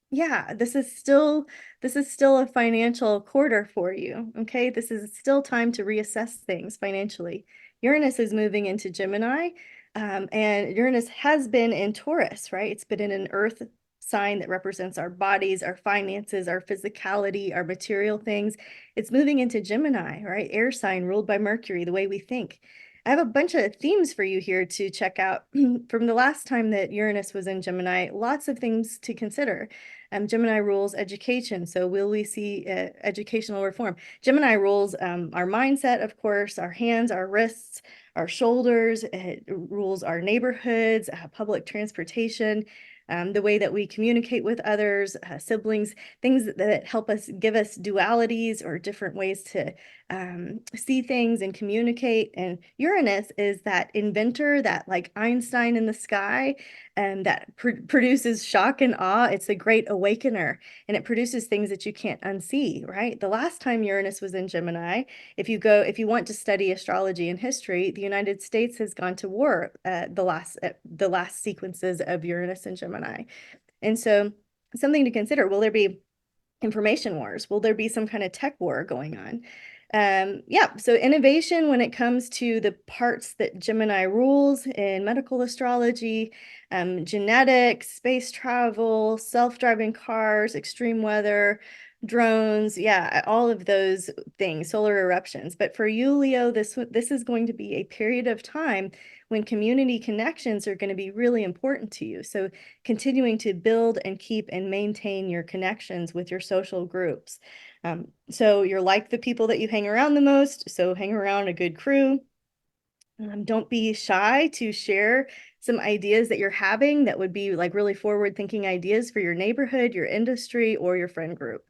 yeah, this is still a financial quarter for you. Okay. This is still time to reassess things financially. Uranus is moving into Gemini, and Uranus has been in Taurus, right? It's been in an earth sign that represents our bodies, our finances, our physicality, our material things. It's moving into Gemini, right? Air sign ruled by Mercury, the way we think. I have a bunch of themes for you here to check out from the last time that Uranus was in Gemini. Lots of things to consider. Gemini rules education. So will we see educational reform? Gemini rules our mindset, of course, our hands, our wrists, our shoulders. It rules our neighborhoods, public transportation, the way that we communicate with others, siblings, things that help us, give us dualities or different ways to see things and communicate. And Uranus is that inventor, that like Einstein in the sky, and that produces shock and awe. It's a great awakener, and it produces things that you can't unsee, right? The last time Uranus was in Gemini, if you want to study astrology and history, the United States has gone to war the last sequences of Uranus and Gemini. And so something to consider, will there be information wars? Will there be some kind of tech war going on? Yeah, so innovation when it comes to the parts that Gemini rules in medical astrology, genetics, space travel, self-driving cars, extreme weather, drones, yeah, all of those things, solar eruptions. But for you, Leo, this is going to be a period of time when community connections are going to be really important to you. So continuing to build and keep and maintain your connections with your social groups. So you're like the people that you hang around the most, so hang around a good crew. Don't be shy to share some ideas that you're having that would be like really forward-thinking ideas for your neighborhood, your industry, or your friend group.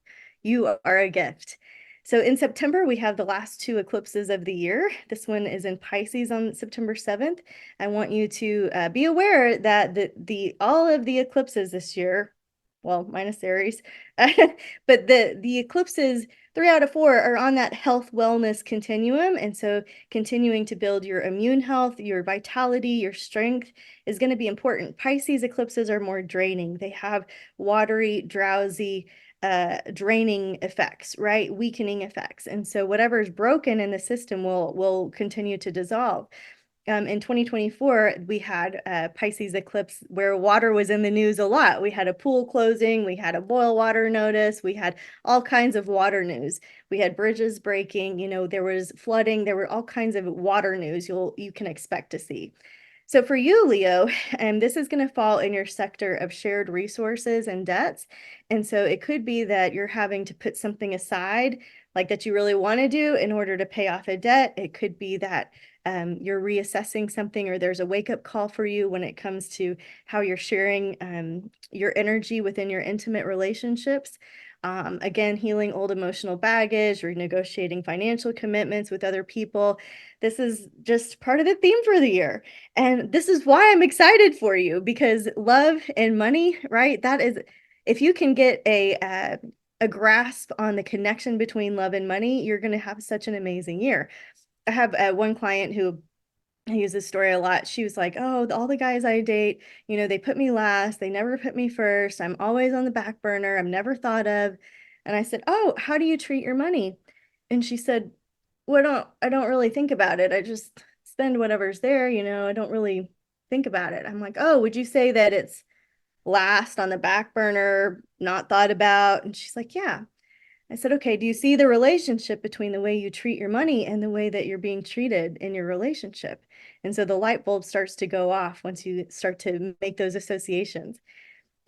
You are a gift. So in September, we have the last two eclipses of the year. This one is in Pisces on September 7th. I want you to be aware that all of the eclipses this year, well, minus Aries, but the eclipses, 3 out of 4 are on that health wellness continuum. And so continuing to build your immune health, your vitality, your strength is going to be important. Pisces eclipses are more draining. They have watery, drowsy, draining effects, right? Weakening effects. And so whatever is broken in the system will continue to dissolve. In 2024, we had a Pisces eclipse where water was in the news a lot. We had a pool closing, we had a boil water notice, we had all kinds of water news. We had bridges breaking, there was flooding, there were all kinds of water news you can expect to see. So for you, Leo, this is going to fall in your sector of shared resources and debts. And so it could be that you're having to put something aside, like that you really want to do in order to pay off a debt. It could be that you're reassessing something, or there's a wake-up call for you when it comes to how you're sharing your energy within your intimate relationships. Again, healing old emotional baggage, renegotiating financial commitments with other people. This is just part of the theme for the year. And this is why I'm excited for you, because love and money, right? That is, if you can get a grasp on the connection between love and money, you're going to have such an amazing year. I have one client who, I use this story a lot. She was like, oh, all the guys I date, they put me last. They never put me first. I'm always on the back burner. I'm never thought of. And I said, oh, how do you treat your money? And she said, well, I don't really think about it. I just spend whatever's there. I don't really think about it. I'm like, oh, would you say that it's last on the back burner, not thought about? And she's like, yeah. I said, okay, do you see the relationship between the way you treat your money and the way that you're being treated in your relationship? And so the light bulb starts to go off once you start to make those associations.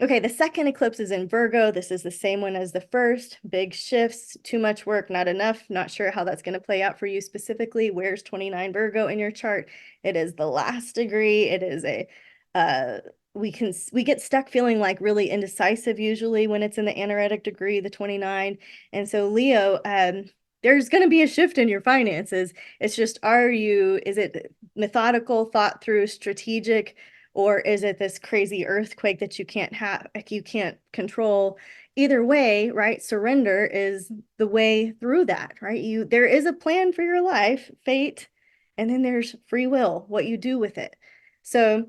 Okay, the second eclipse is in Virgo. This is the same one as the first. Big shifts, too much work, not enough. Not sure how that's going to play out for you specifically. Where's 29 Virgo in your chart? It is the last degree. It is we get stuck feeling like really indecisive usually when it's in the anaretic degree, the 29. And so Leo, there's going to be a shift in your finances. It's just, is it methodical, thought through, strategic, or is it this crazy earthquake that you can't control? Either way, right? Surrender is the way through that, right? There is a plan for your life, fate, and then there's free will, what you do with it. So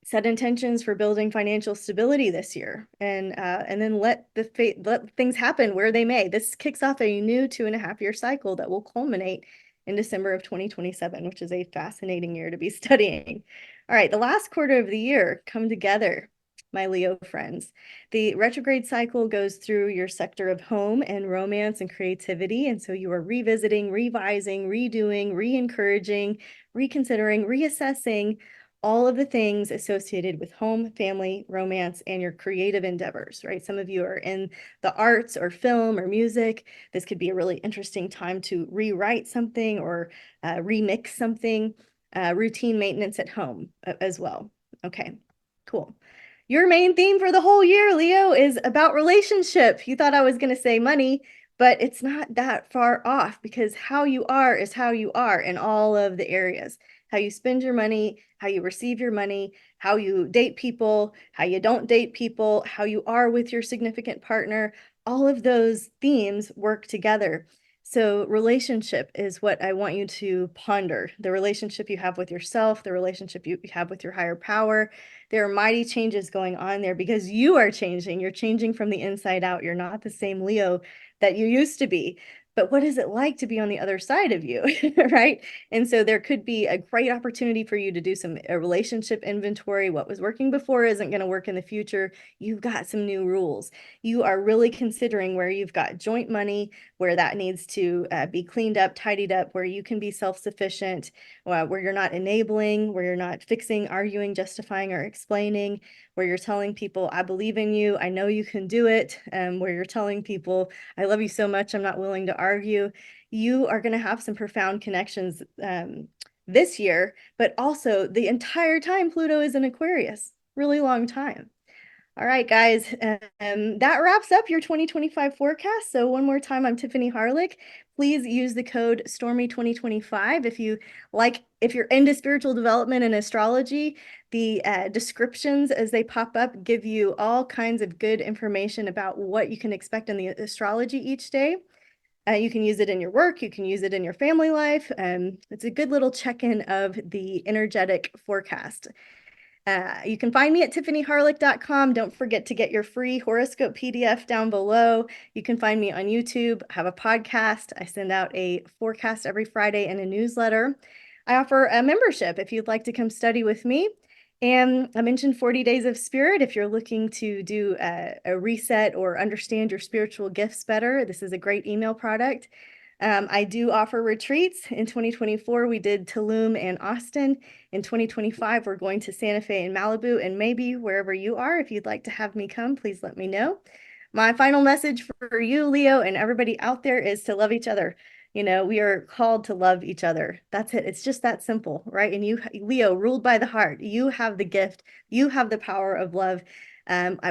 set intentions for building financial stability this year, and then let things happen where they may. This kicks off a new 2.5-year cycle that will culminate in December of 2027, which is a fascinating year to be studying. All right, the last quarter of the year, come together, my Leo friends. The retrograde cycle goes through your sector of home and romance and creativity, and so you are revisiting, revising, redoing, re-encouraging, reconsidering, reassessing all of the things associated with home, family, romance, and your creative endeavors, right? Some of you are in the arts or film or music. This could be a really interesting time to rewrite something or remix something. Routine maintenance at home as well. Okay, cool. Your main theme for the whole year, Leo, is about relationship. You thought I was going to say money, but it's not that far off, because how you are is how you are in all of the areas. How you spend your money, how you receive your money, how you date people, how you don't date people, how you are with your significant partner. All of those themes work together. So relationship is what I want you to ponder. The relationship you have with yourself, the relationship you have with your higher power. There are mighty changes going on there because you are changing. You're changing from the inside out. You're not the same Leo that you used to be. But what is it like to be on the other side of you, right? And so there could be a great opportunity for you to do a relationship inventory. What was working before isn't going to work in the future. You've got some new rules. You are really considering where you've got joint money, where that needs to be cleaned up, tidied up, where you can be self-sufficient, where you're not enabling, where you're not fixing, arguing, justifying, or explaining, where you're telling people, I believe in you, I know you can do it, where you're telling people, I love you so much, I'm not willing to argue. You are going to have some profound connections this year, but also the entire time Pluto is in Aquarius, really long time. All right, guys, that wraps up your 2025 forecast. So one more time, I'm Tiffany Harelik. Please use the code Stormie2025 if you're into spiritual development and astrology. The descriptions as they pop up give you all kinds of good information about what you can expect in the astrology each day. You can use it in your work. You can use it in your family life. It's a good little check-in of the energetic forecast. You can find me at tiffanyharelik.com. Don't forget to get your free horoscope PDF down below. You can find me on YouTube. I have a podcast. I send out a forecast every Friday and a newsletter. I offer a membership if you'd like to come study with me. And I mentioned 40 Days of Spirit. If you're looking to do a reset or understand your spiritual gifts better, this is a great email product. I do offer retreats. In 2024, we did Tulum and Austin. In 2025, we're going to Santa Fe and Malibu, and maybe wherever you are. If you'd like to have me come, please let me know. My final message for you, Leo, and everybody out there is to love each other. You know, we are called to love each other. That's it. It's just that simple, right? And you, Leo, ruled by the heart, you have the gift. You have the power of love.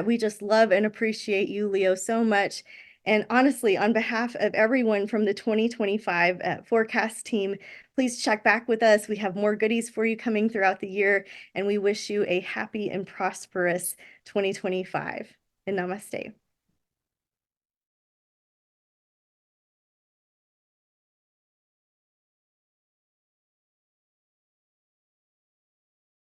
We just love and appreciate you, Leo, so much. And honestly, on behalf of everyone from the 2025 forecast team, please check back with us. We have more goodies for you coming throughout the year, and we wish you a happy and prosperous 2025. And namaste.